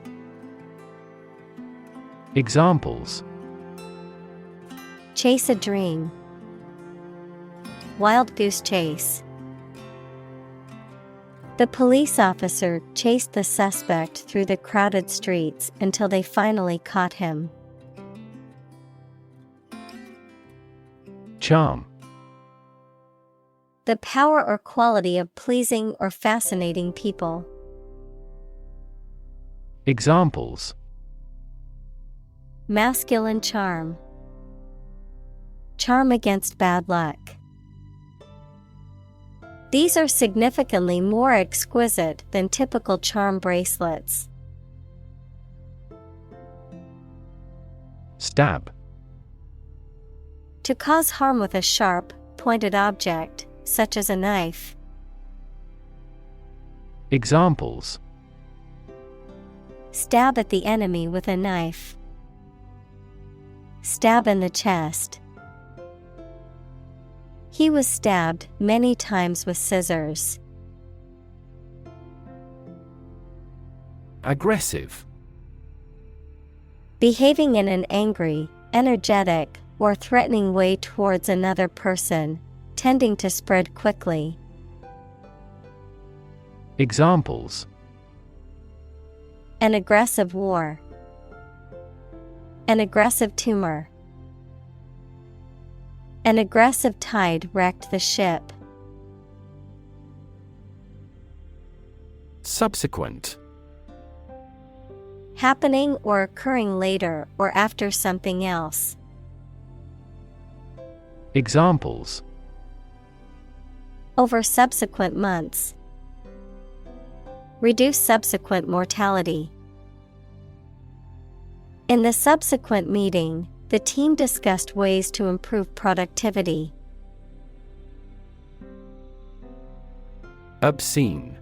S2: Examples:
S1: Chase a dream. Wild goose chase. The police officer chased the suspect through the crowded streets until they finally caught him.
S2: Charm.
S1: The power or quality of pleasing or fascinating people.
S2: Examples:
S1: Masculine charm. Charm against bad luck. These are significantly more exquisite than typical charm bracelets.
S2: Stab.
S1: To cause harm with a sharp, pointed object, such as a knife.
S2: Examples:
S1: Stab at the enemy with a knife. Stab in the chest. He was stabbed many times with scissors.
S2: Aggressive.
S1: Behaving in an angry, energetic, or threatening way towards another person, tending to spread quickly.
S2: Examples:
S1: An aggressive war. An aggressive tumor. An aggressive tide wrecked the ship.
S2: Subsequent.
S1: Happening or occurring later or after something else.
S2: Examples:
S1: Over subsequent months. Reduce subsequent mortality. In the subsequent meeting, the team discussed ways to improve productivity.
S2: Obscene.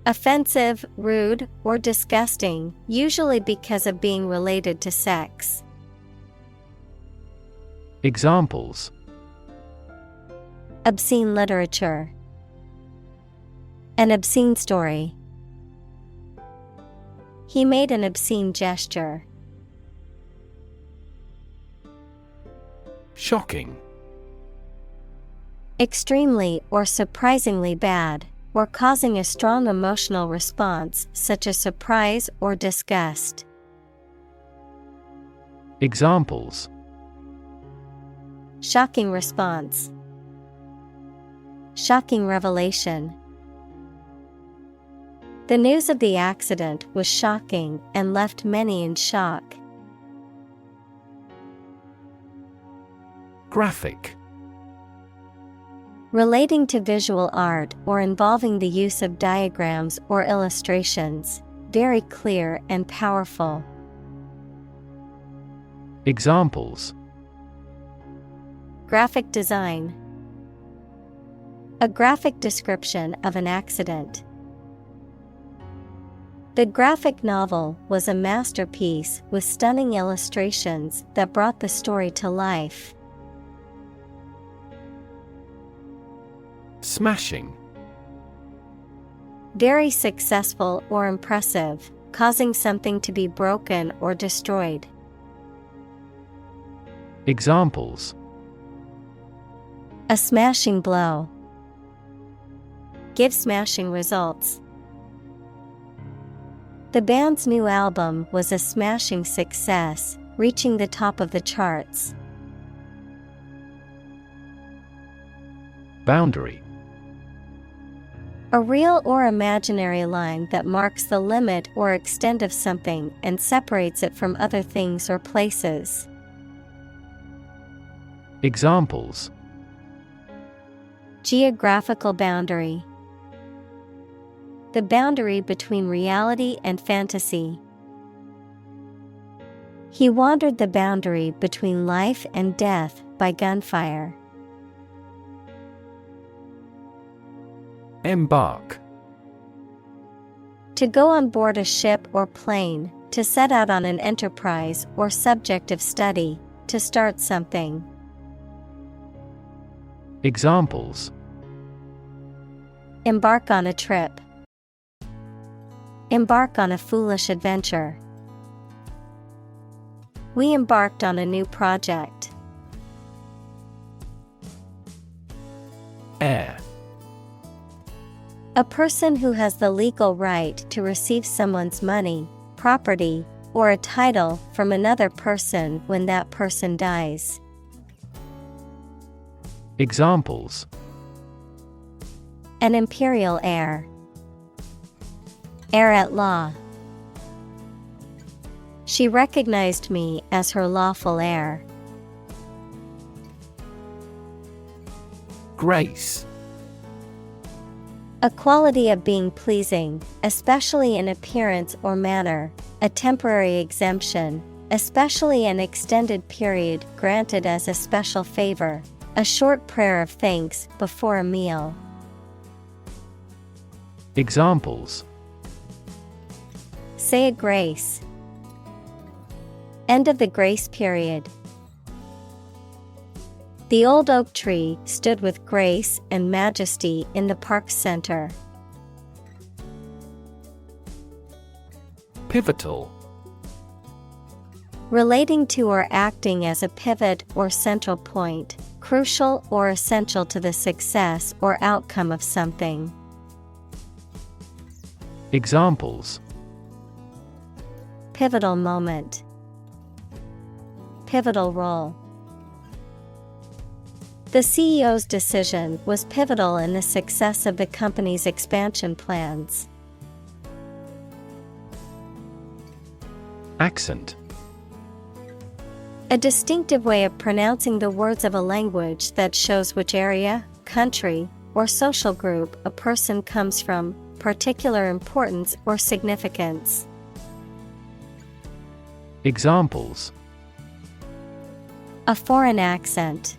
S1: Offensive, rude, or disgusting, usually because of being related to sex.
S2: Examples:
S1: Obscene literature. An obscene story. He made an obscene gesture.
S2: Shocking.
S1: Extremely or surprisingly bad, or causing a strong emotional response such as surprise or disgust.
S2: Examples:
S1: Shocking response. Shocking revelation. The news of the accident was shocking and left many in shock.
S2: Graphic.
S1: Relating to visual art or involving the use of diagrams or illustrations, very clear and powerful.
S2: Examples:
S1: Graphic design. A graphic description of an accident. The graphic novel was a masterpiece with stunning illustrations that brought the story to life.
S2: Smashing.
S1: Very successful or impressive, causing something to be broken or destroyed.
S2: Examples:
S1: A smashing blow. Give smashing results. The band's new album was a smashing success, reaching the top of the charts.
S2: Boundary.
S1: A real or imaginary line that marks the limit or extent of something and separates it from other things or places.
S2: Examples:
S1: Geographical boundary. The boundary between reality and fantasy. He wandered the boundary between life and death by gunfire.
S2: Embark.
S1: To go on board a ship or plane, to set out on an enterprise or subject of study, to start something.
S2: Examples:
S1: Embark on a trip. Embark on a foolish adventure. We embarked on a new project.
S2: Heir.
S1: A person who has the legal right to receive someone's money, property, or a title from another person when that person dies.
S2: Examples:
S1: An imperial heir. Heir at law. She recognized me as her lawful heir.
S2: Grace.
S1: A quality of being pleasing, especially in appearance or manner, a temporary exemption, especially an extended period granted as a special favor, a short prayer of thanks before a meal.
S2: Examples:
S1: Say a grace. End of the grace period. The old oak tree stood with grace and majesty in the park center.
S2: Pivotal.
S1: Relating to or acting as a pivot or central point, crucial or essential to the success or outcome of something.
S2: Examples:
S1: Pivotal moment. Pivotal role. The CEO's decision was pivotal in the success of the company's expansion plans.
S2: Accent.
S1: A distinctive way of pronouncing the words of a language that shows which area, country, or social group a person comes from, particular importance or significance.
S2: Examples:
S1: A foreign accent.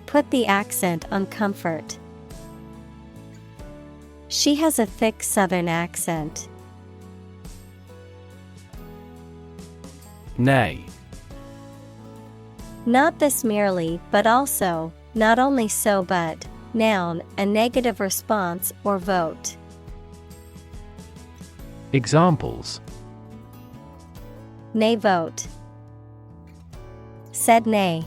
S1: Put the accent on comfort. She has a thick Southern accent.
S2: Nay.
S1: Not this merely, but also, not only so but, noun, a negative response or vote.
S2: Examples:
S1: Nay vote. Said nay.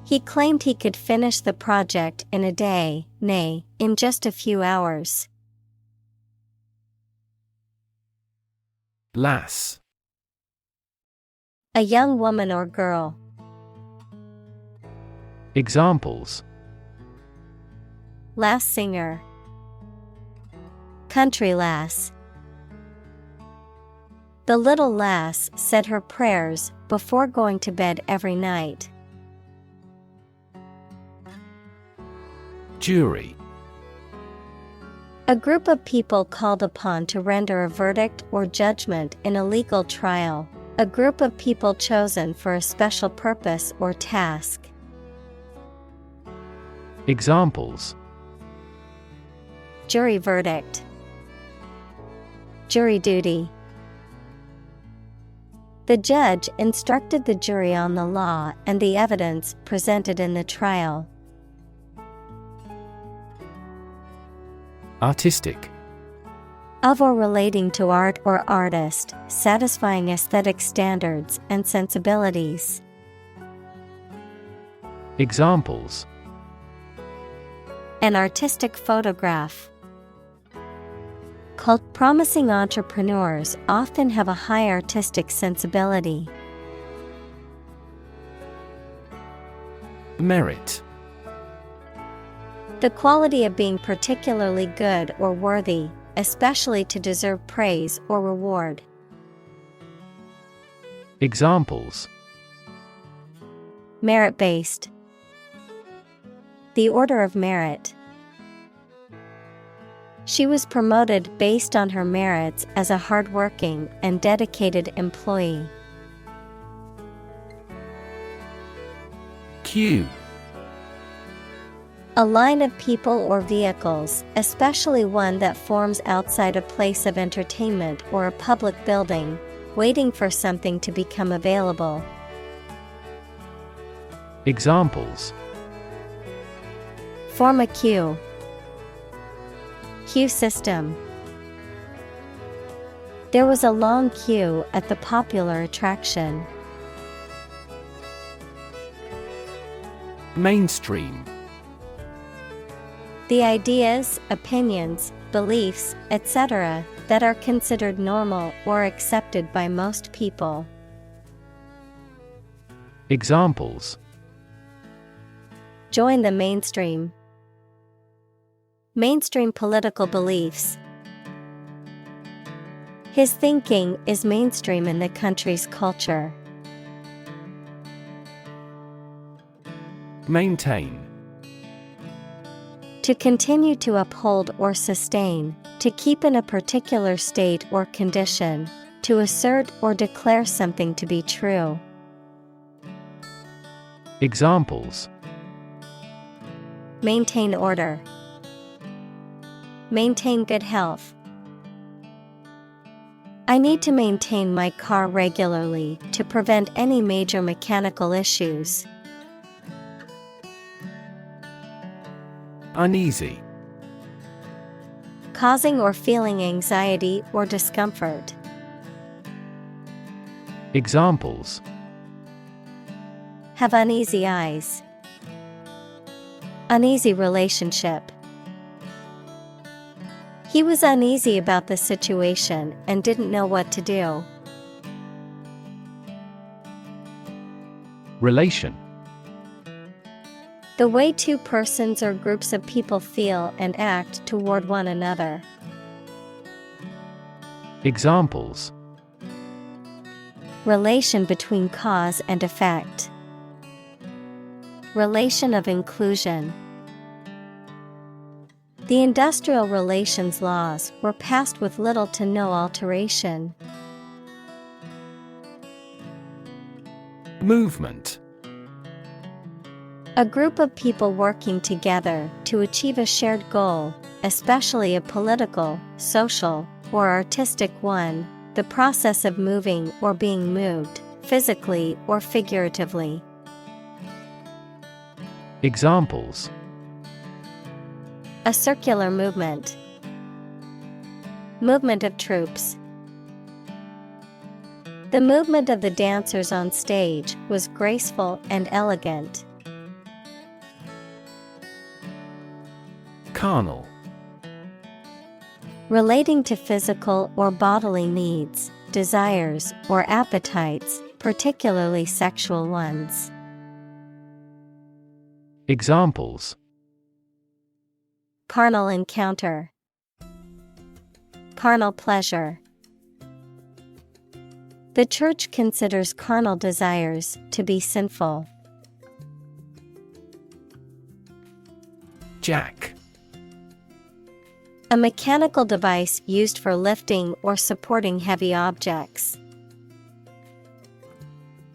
S1: He claimed he could finish the project in a day, nay, in just a few hours.
S2: Lass.
S1: A young woman or girl.
S2: Examples:
S1: Lass singer. Country lass. The little lass said her prayers before going to bed every night.
S2: Jury.
S1: A group of people called upon to render a verdict or judgment in a legal trial. A group of people chosen for a special purpose or task.
S2: Examples:
S1: Jury verdict. Jury duty. The judge instructed the jury on the law and the evidence presented in the trial.
S2: Artistic.
S1: Of or relating to art or artist, satisfying aesthetic standards and sensibilities.
S2: Examples:
S1: An artistic photograph. Promising entrepreneurs often have a high artistic sensibility.
S2: Merit.
S1: The quality of being particularly good or worthy, especially to deserve praise or reward.
S2: Examples:
S1: Merit-based. The order of merit. She was promoted based on her merits as a hardworking and dedicated employee.
S2: Queue.
S1: A line of people or vehicles, especially one that forms outside a place of entertainment or a public building, waiting for something to become available.
S2: Examples:
S1: Form a queue. Queue system. There was a long queue at the popular attraction.
S2: Mainstream.
S1: The ideas, opinions, beliefs, etc., that are considered normal or accepted by most people.
S2: Examples:
S1: Join the mainstream. Mainstream political beliefs. His thinking is mainstream in the country's culture.
S2: Maintain.
S1: To continue to uphold or sustain, to keep in a particular state or condition, to assert or declare something to be true.
S2: Examples:
S1: Maintain order. Maintain good health. I need to maintain my car regularly to prevent any major mechanical issues.
S2: Uneasy.
S1: Causing or feeling anxiety or discomfort.
S2: Examples:
S1: Have uneasy eyes. Uneasy relationship. He was uneasy about the situation and didn't know what to do.
S2: Relation.
S1: The way two persons or groups of people feel and act toward one another.
S2: Examples:
S1: Relation between cause and effect. Relation of inclusion. The industrial relations laws were passed with little to no alteration.
S2: Movement.
S1: A group of people working together to achieve a shared goal, especially a political, social, or artistic one, the process of moving or being moved, physically or figuratively.
S2: Examples:
S1: A circular movement. Movement of troops. The movement of the dancers on stage was graceful and elegant.
S2: Carnal.
S1: Relating to physical or bodily needs, desires, or appetites, particularly sexual ones.
S2: Examples:
S1: Carnal encounter. Carnal pleasure. The church considers carnal desires to be sinful.
S2: Jack.
S1: A mechanical device used for lifting or supporting heavy objects.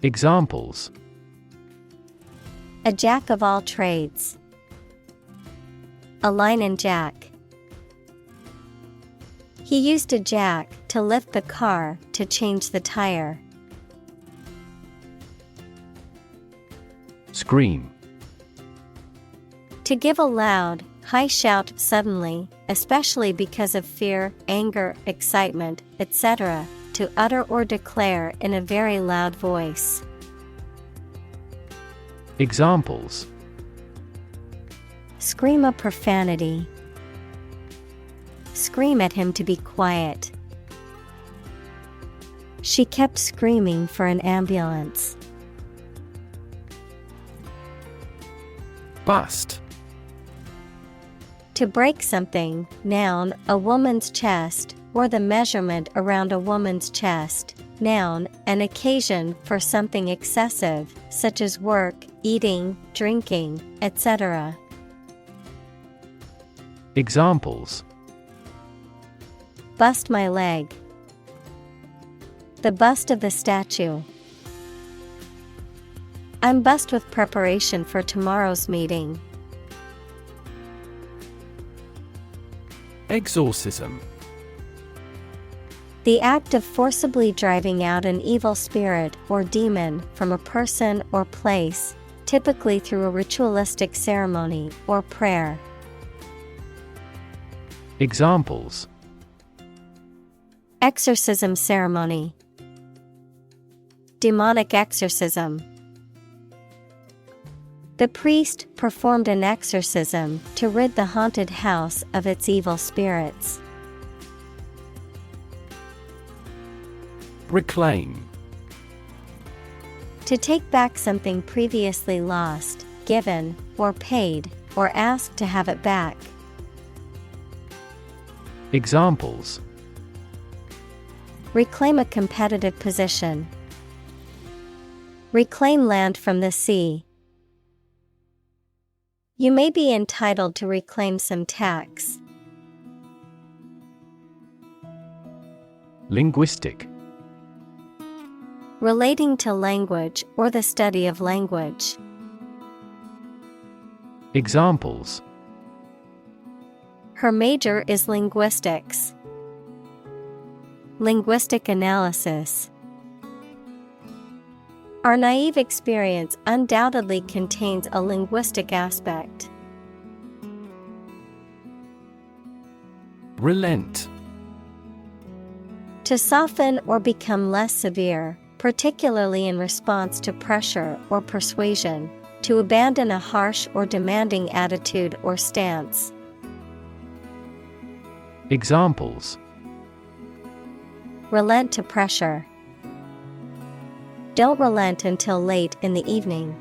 S2: Examples:
S1: A jack of all trades. A line and jack. He used a jack to lift the car to change the tire.
S2: Scream.
S1: To give a loud, high shout suddenly, especially because of fear, anger, excitement, etc., to utter or declare in a very loud voice.
S2: Examples:
S1: Scream a profanity. Scream at him to be quiet. She kept screaming for an ambulance.
S2: Bust.
S1: To break something, noun, a woman's chest, or the measurement around a woman's chest, noun, an occasion for something excessive, such as work, eating, drinking, etc.
S2: Examples:
S1: Bust my leg. The bust of the statue. I'm bust with preparation for tomorrow's meeting.
S2: Exorcism.
S1: The act of forcibly driving out an evil spirit or demon from a person or place, typically through a ritualistic ceremony or prayer.
S2: Examples:
S1: Exorcism ceremony. Demonic exorcism. The priest performed an exorcism to rid the haunted house of its evil spirits.
S2: Reclaim.
S1: To take back something previously lost, given, or paid, or ask to have it back.
S2: Examples:
S1: Reclaim a competitive position. Reclaim land from the sea. You may be entitled to reclaim some tax.
S2: Linguistic.
S1: Relating to language or the study of language.
S2: Examples:
S1: Her major is linguistics. Linguistic analysis. Our naive experience undoubtedly contains a linguistic aspect.
S2: Relent.
S1: To soften or become less severe, particularly in response to pressure or persuasion. To abandon a harsh or demanding attitude or stance.
S2: Examples:
S1: Relent to pressure. Don't relent until late in the evening.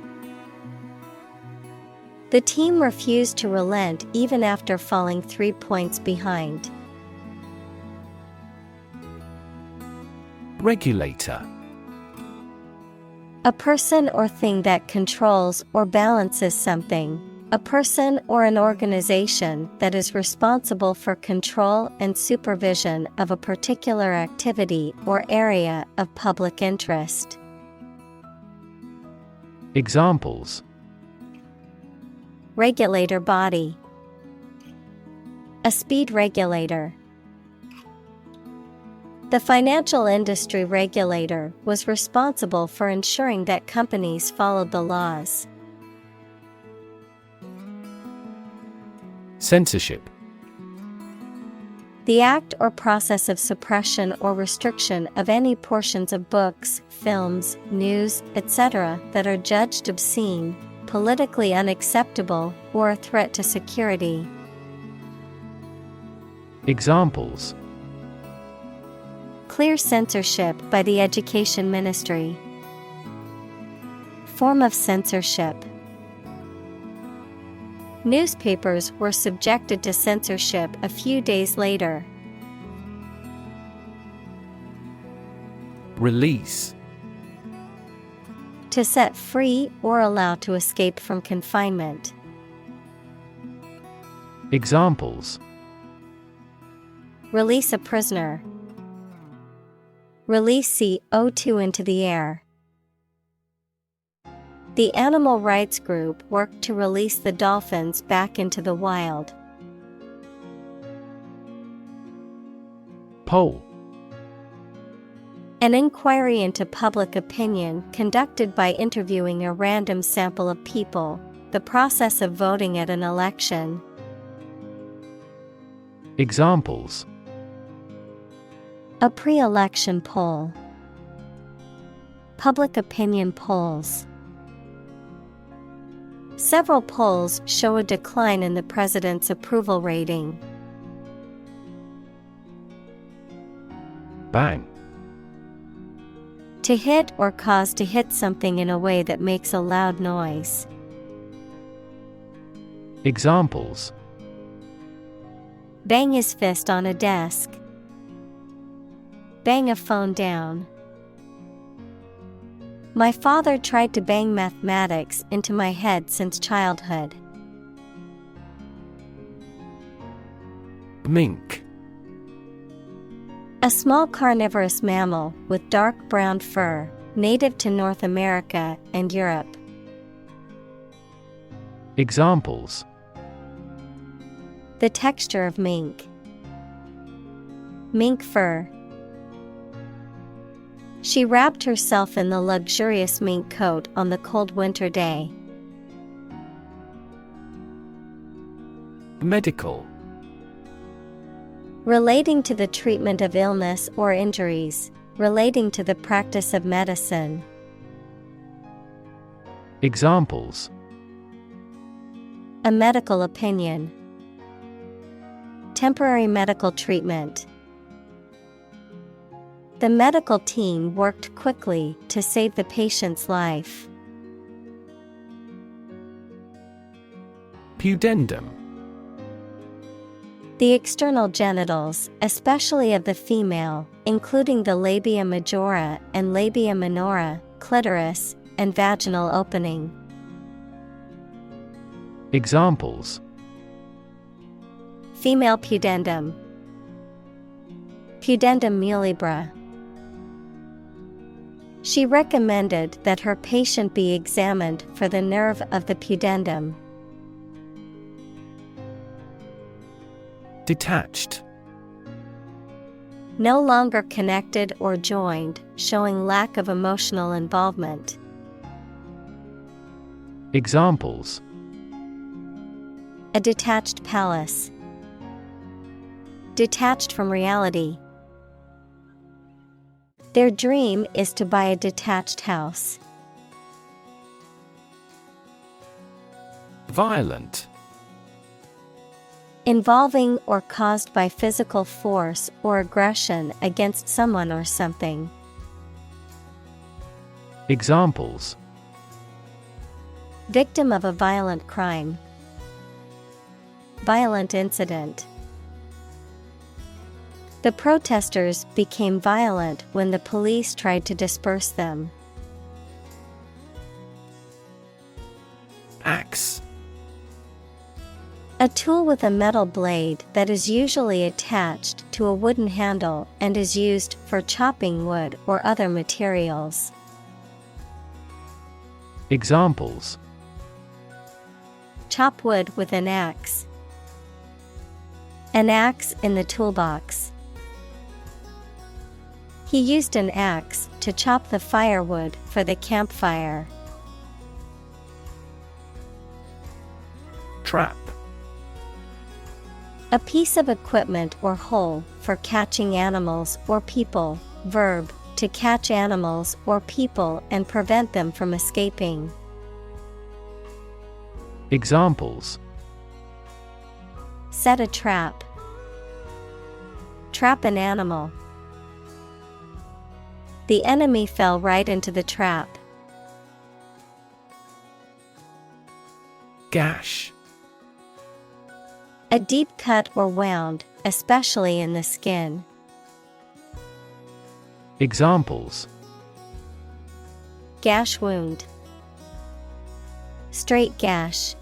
S1: The team refused to relent even after falling 3 points behind.
S2: Regulator.
S1: A person or thing that controls or balances something. A person or an organization that is responsible for control and supervision of a particular activity or area of public interest.
S2: Examples:
S1: Regulator body. A speed regulator. The financial industry regulator was responsible for ensuring that companies followed the laws.
S2: Censorship.
S1: The act or process of suppression or restriction of any portions of books, films, news, etc. that are judged obscene, politically unacceptable, or a threat to security.
S2: Examples:
S1: Clear censorship by the Education Ministry. Form of censorship. Newspapers were subjected to censorship a few days later.
S2: Release.
S1: To set free or allow to escape from confinement.
S2: Examples:
S1: Release a prisoner. Release CO2 into the air. The animal rights group worked to release the dolphins back into the wild.
S2: Poll.
S1: An inquiry into public opinion conducted by interviewing a random sample of people, the process of voting at an election.
S2: Examples:
S1: A pre-election poll. Public opinion polls. Several polls show a decline in the president's approval rating.
S2: Bang.
S1: To hit or cause to hit something in a way that makes a loud noise.
S2: Examples:
S1: Bang his fist on a desk. Bang a phone down. My father tried to bang mathematics into my head since childhood.
S2: Mink.
S1: A small carnivorous mammal with dark brown fur, native to North America and Europe.
S2: Examples:
S1: The texture of mink. Mink fur. She wrapped herself in the luxurious mink coat on the cold winter day.
S2: Medical.
S1: Relating to the treatment of illness or injuries, relating to the practice of medicine.
S2: Examples:
S1: A medical opinion. Temporary medical treatment. The medical team worked quickly to save the patient's life.
S2: Pudendum.
S1: The external genitals, especially of the female, including the labia majora and labia minora, clitoris, and vaginal opening.
S2: Examples:
S1: Female pudendum. Pudendum muliebra. She recommended that her patient be examined for the nerve of the pudendum.
S2: Detached.
S1: No longer connected or joined, showing lack of emotional involvement.
S2: Examples:
S1: A detached palace. Detached from reality. Their dream is to buy a detached house.
S2: Violent.
S1: Involving or caused by physical force or aggression against someone or something.
S2: Examples:
S1: Victim of a violent crime. Violent incident. The protesters became violent when the police tried to disperse them.
S2: Axe.
S1: A tool with a metal blade that is usually attached to a wooden handle and is used for chopping wood or other materials.
S2: Examples:
S1: chop wood with an axe. An axe in the toolbox. He used an axe to chop the firewood for the campfire.
S2: Trap.
S1: A piece of equipment or hole for catching animals or people. Verb, to catch animals or people and prevent them from escaping.
S2: Examples:
S1: Set a trap. Trap an animal. The enemy fell right into the trap.
S2: Gash.
S1: A deep cut or wound, especially in the skin.
S2: Examples:
S1: Gash wound. Straight gash.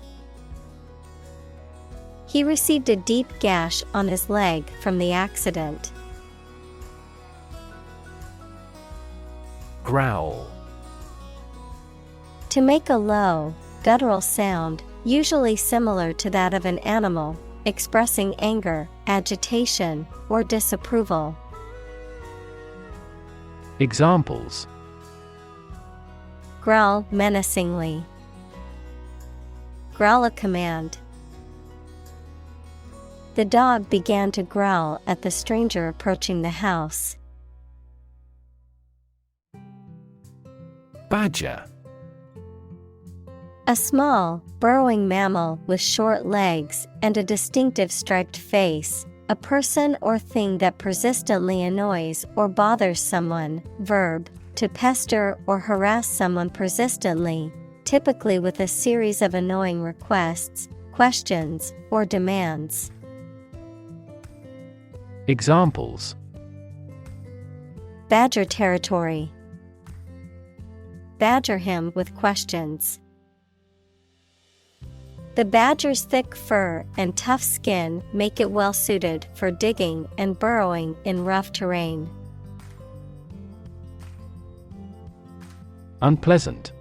S1: He received a deep gash on his leg from the accident.
S2: Growl.
S1: To make a low, guttural sound, usually similar to that of an animal, expressing anger, agitation, or disapproval.
S2: Examples:
S1: Growl menacingly. Growl a command. The dog began to growl at the stranger approaching the house.
S2: Badger.
S1: A small, burrowing mammal with short legs and a distinctive striped face, a person or thing that persistently annoys or bothers someone. Verb, to pester or harass someone persistently, typically with a series of annoying requests, questions, or demands.
S2: Examples:
S1: Badger territory. Badger him with questions. The badger's thick fur and tough skin make it well suited for digging and burrowing in rough terrain.
S2: Unpleasant.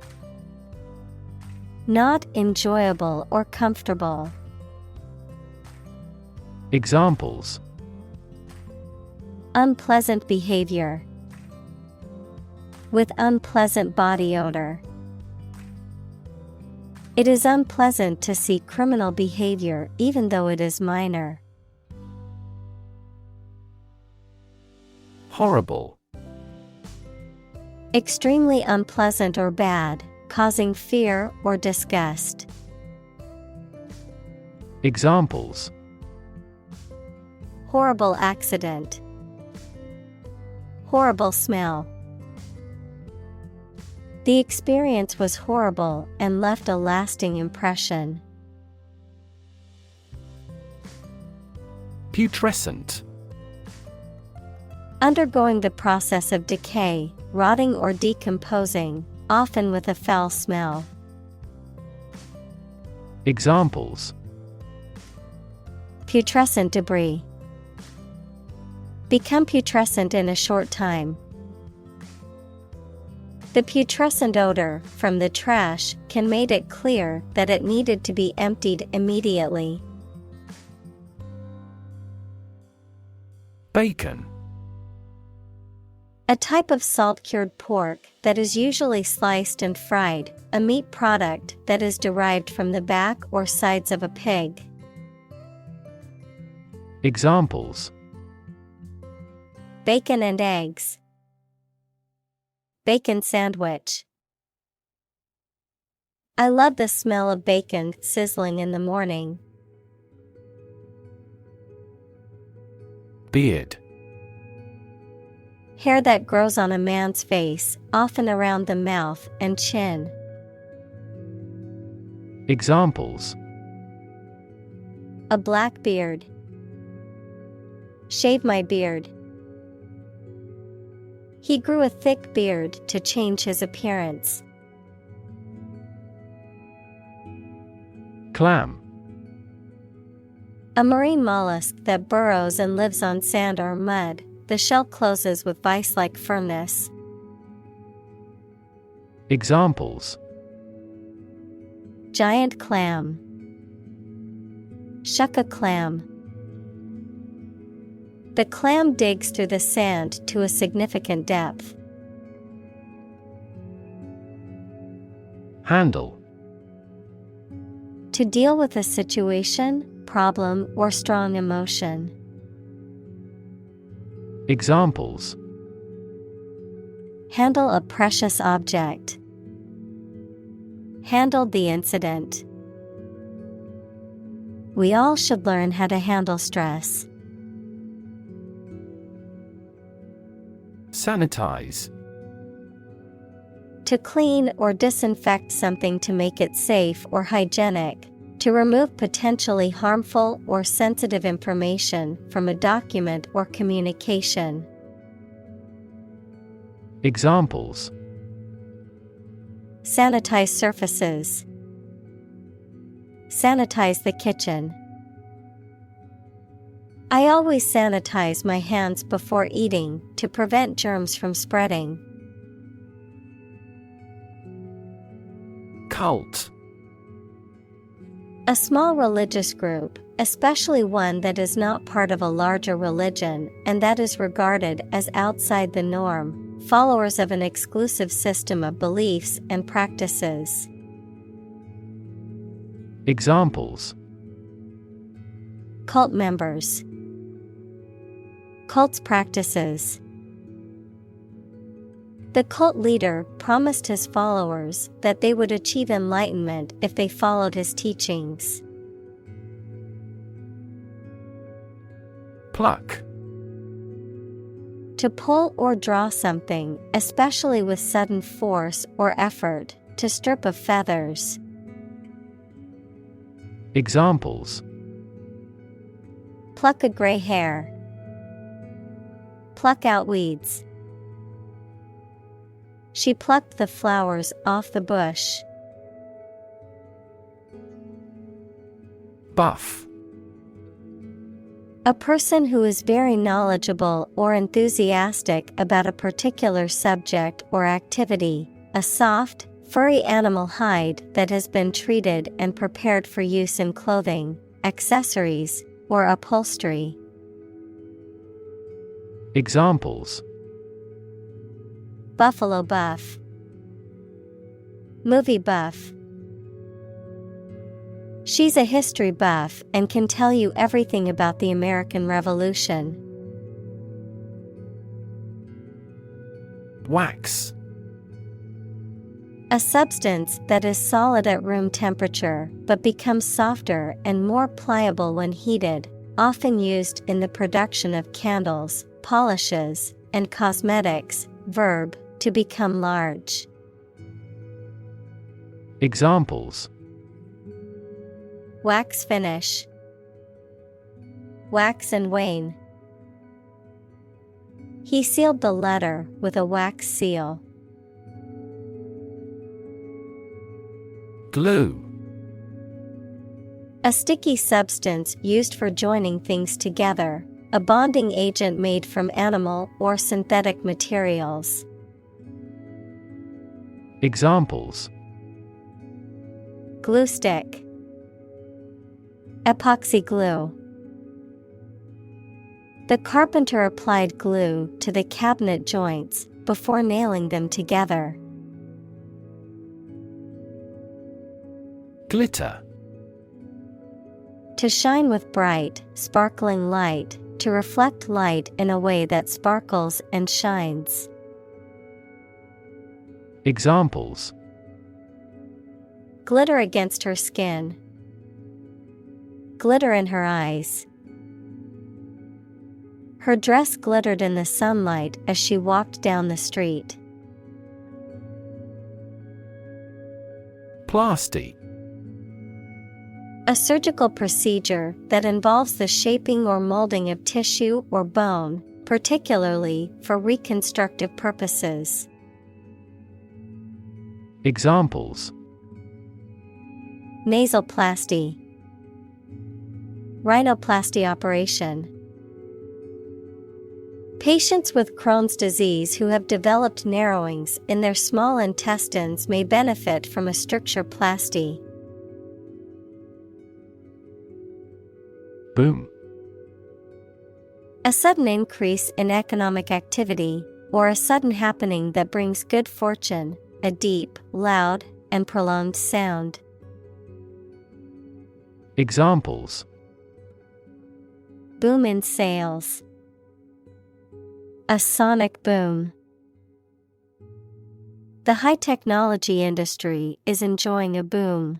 S1: Not enjoyable or comfortable.
S2: Examples:
S1: Unpleasant behavior. With unpleasant body odor. It is unpleasant to see criminal behavior even though it is minor.
S2: Horrible.
S1: Extremely unpleasant or bad, causing fear or disgust.
S2: Examples:
S1: Horrible accident. Horrible smell. The experience was horrible and left a lasting impression.
S2: Putrescent.
S1: Undergoing the process of decay, rotting or decomposing, often with a foul smell.
S2: Examples:
S1: Putrescent debris. Become putrescent in a short time. The putrescent odor from the trash can make it clear that it needed to be emptied immediately.
S2: Bacon.
S1: A type of salt-cured pork that is usually sliced and fried, a meat product that is derived from the back or sides of a pig.
S2: Examples:
S1: Bacon and eggs. Bacon sandwich. I love the smell of bacon sizzling in the morning.
S2: Beard.
S1: Hair that grows on a man's face, often around the mouth and chin.
S2: Examples:
S1: A black beard. Shave my beard. He grew a thick beard to change his appearance.
S2: Clam.
S1: A marine mollusk that burrows and lives on sand or mud. The shell closes with vice-like firmness.
S2: Examples:
S1: Giant clam. Shuck a clam. The clam digs through the sand to a significant depth.
S2: Handle.
S1: To deal with a situation, problem, or strong emotion.
S2: Examples:
S1: Handle a precious object. Handled the incident. We all should learn how to handle stress.
S2: Sanitize.
S1: To clean or disinfect something to make it safe or hygienic. To remove potentially harmful or sensitive information from a document or communication.
S2: Examples:
S1: Sanitize surfaces. Sanitize the kitchen. I always sanitize my hands before eating to prevent germs from spreading.
S2: Cult.
S1: A small religious group, especially one that is not part of a larger religion and that is regarded as outside the norm, followers of an exclusive system of beliefs and practices.
S2: Examples:
S1: Cult members. Cult's practices. The cult leader promised his followers that they would achieve enlightenment if they followed his teachings.
S2: Pluck.
S1: To pull or draw something, especially with sudden force or effort, to strip of feathers.
S2: Examples:
S1: Pluck a gray hair. Pluck out weeds. She plucked the flowers off the bush.
S2: Buff.
S1: A person who is very knowledgeable or enthusiastic about a particular subject or activity. A soft, furry animal hide that has been treated and prepared for use in clothing, accessories, or upholstery.
S2: Examples:
S1: Buffalo buff. Movie buff. She's a history buff and can tell you everything about the American Revolution.
S2: Wax.
S1: A substance that is solid at room temperature but becomes softer and more pliable when heated, often used in the production of candles, polishes, and cosmetics. Verb, to become large.
S2: Examples:
S1: Wax finish. Wax and wane. He sealed the letter with a wax seal.
S2: Glue.
S1: A sticky substance used for joining things together, a bonding agent made from animal or synthetic materials.
S2: Examples:
S1: Glue stick. Epoxy glue. The carpenter applied glue to the cabinet joints before nailing them together.
S2: Glitter.
S1: To shine with bright, sparkling light, to reflect light in a way that sparkles and shines.
S2: Examples:
S1: Glitter against her skin. Glitter in her eyes. Her dress glittered in the sunlight as she walked down the street.
S2: Plasty.
S1: A surgical procedure that involves the shaping or molding of tissue or bone, particularly for reconstructive purposes.
S2: Examples:
S1: Nasoplasty. Rhinoplasty operation. Patients with Crohn's disease who have developed narrowings in their small intestines may benefit from a strictureplasty.
S2: Boom.
S1: A sudden increase in economic activity, or a sudden happening that brings good fortune, a deep, loud, and prolonged sound.
S2: Examples:
S1: Boom in sales. A sonic boom. The high-technology industry is enjoying a boom.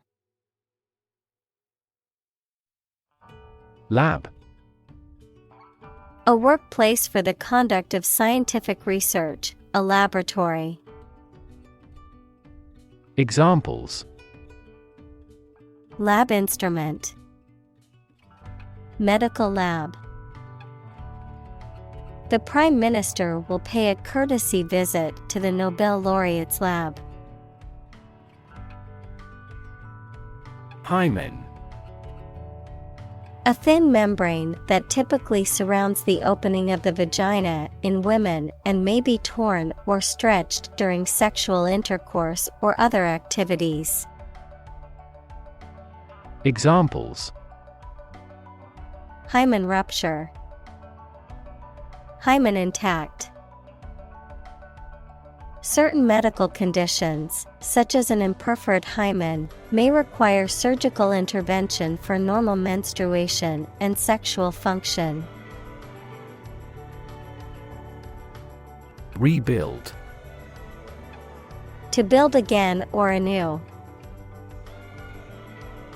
S2: Lab.
S1: A workplace for the conduct of scientific research, a laboratory.
S2: Examples:
S1: Lab instrument. Medical lab. The Prime Minister will pay a courtesy visit to the Nobel laureate's lab. Hymen. A thin membrane that typically surrounds the opening of the vagina in women and may be torn or stretched during sexual intercourse or other activities.
S2: Examples:
S1: Hymen rupture. Hymen intact. Certain medical conditions, such as an imperforate hymen, may require surgical intervention for normal menstruation and sexual function. Rebuild. To build again or anew.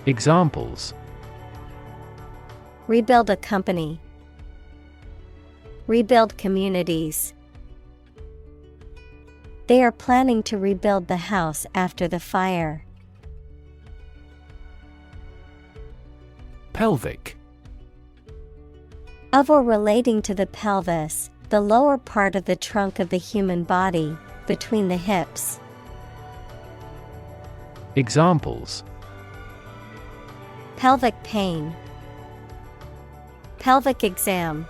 S1: Examples: rebuild a company. Rebuild communities. They are planning to rebuild the house after the fire. Pelvic. Of or relating to the pelvis, the lower part of the trunk of the human body, between the hips. Examples: pelvic pain. Pelvic exam.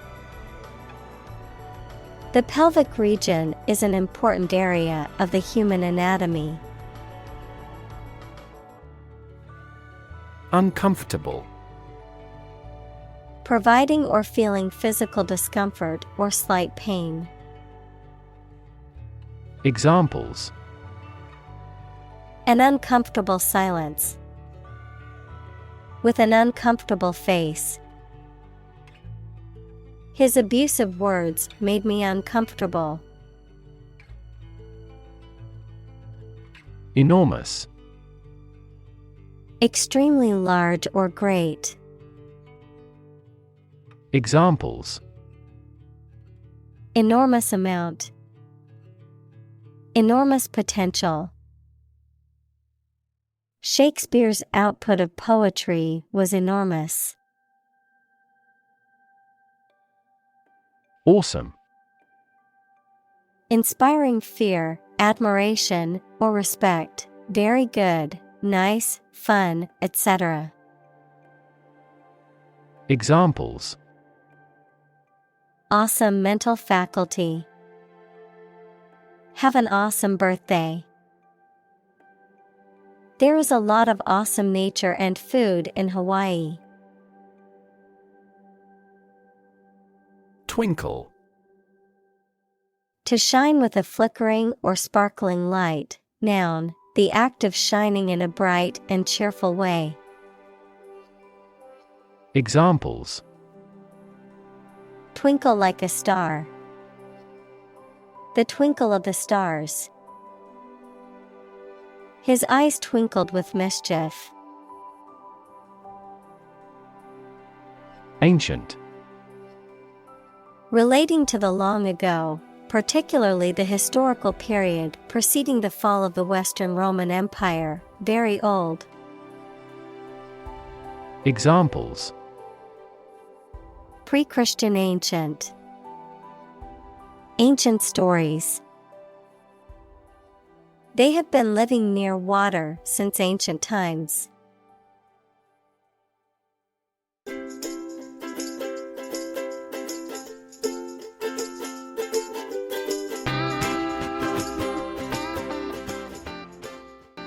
S1: The pelvic region is an important area of the human anatomy. Uncomfortable. Providing or feeling physical discomfort or slight pain. Examples: an uncomfortable silence. With an uncomfortable face. His abusive words made me uncomfortable. Enormous. Extremely large or great. Examples: enormous amount. Enormous potential. Shakespeare's output of poetry was enormous. Awesome. Inspiring fear, admiration, or respect. Very good, nice, fun, etc. Examples: awesome mental faculty. Have an awesome birthday. There is a lot of awesome nature and food in Hawaii. Twinkle. To shine with a flickering or sparkling light. Noun, the act of shining in a bright and cheerful way. Examples: twinkle like a star. The twinkle of the stars. His eyes twinkled with mischief. Ancient. Relating to the long ago, particularly the historical period preceding the fall of the Western Roman Empire, very old. Examples: pre-Christian ancient. Ancient stories. They have been living near water since ancient times.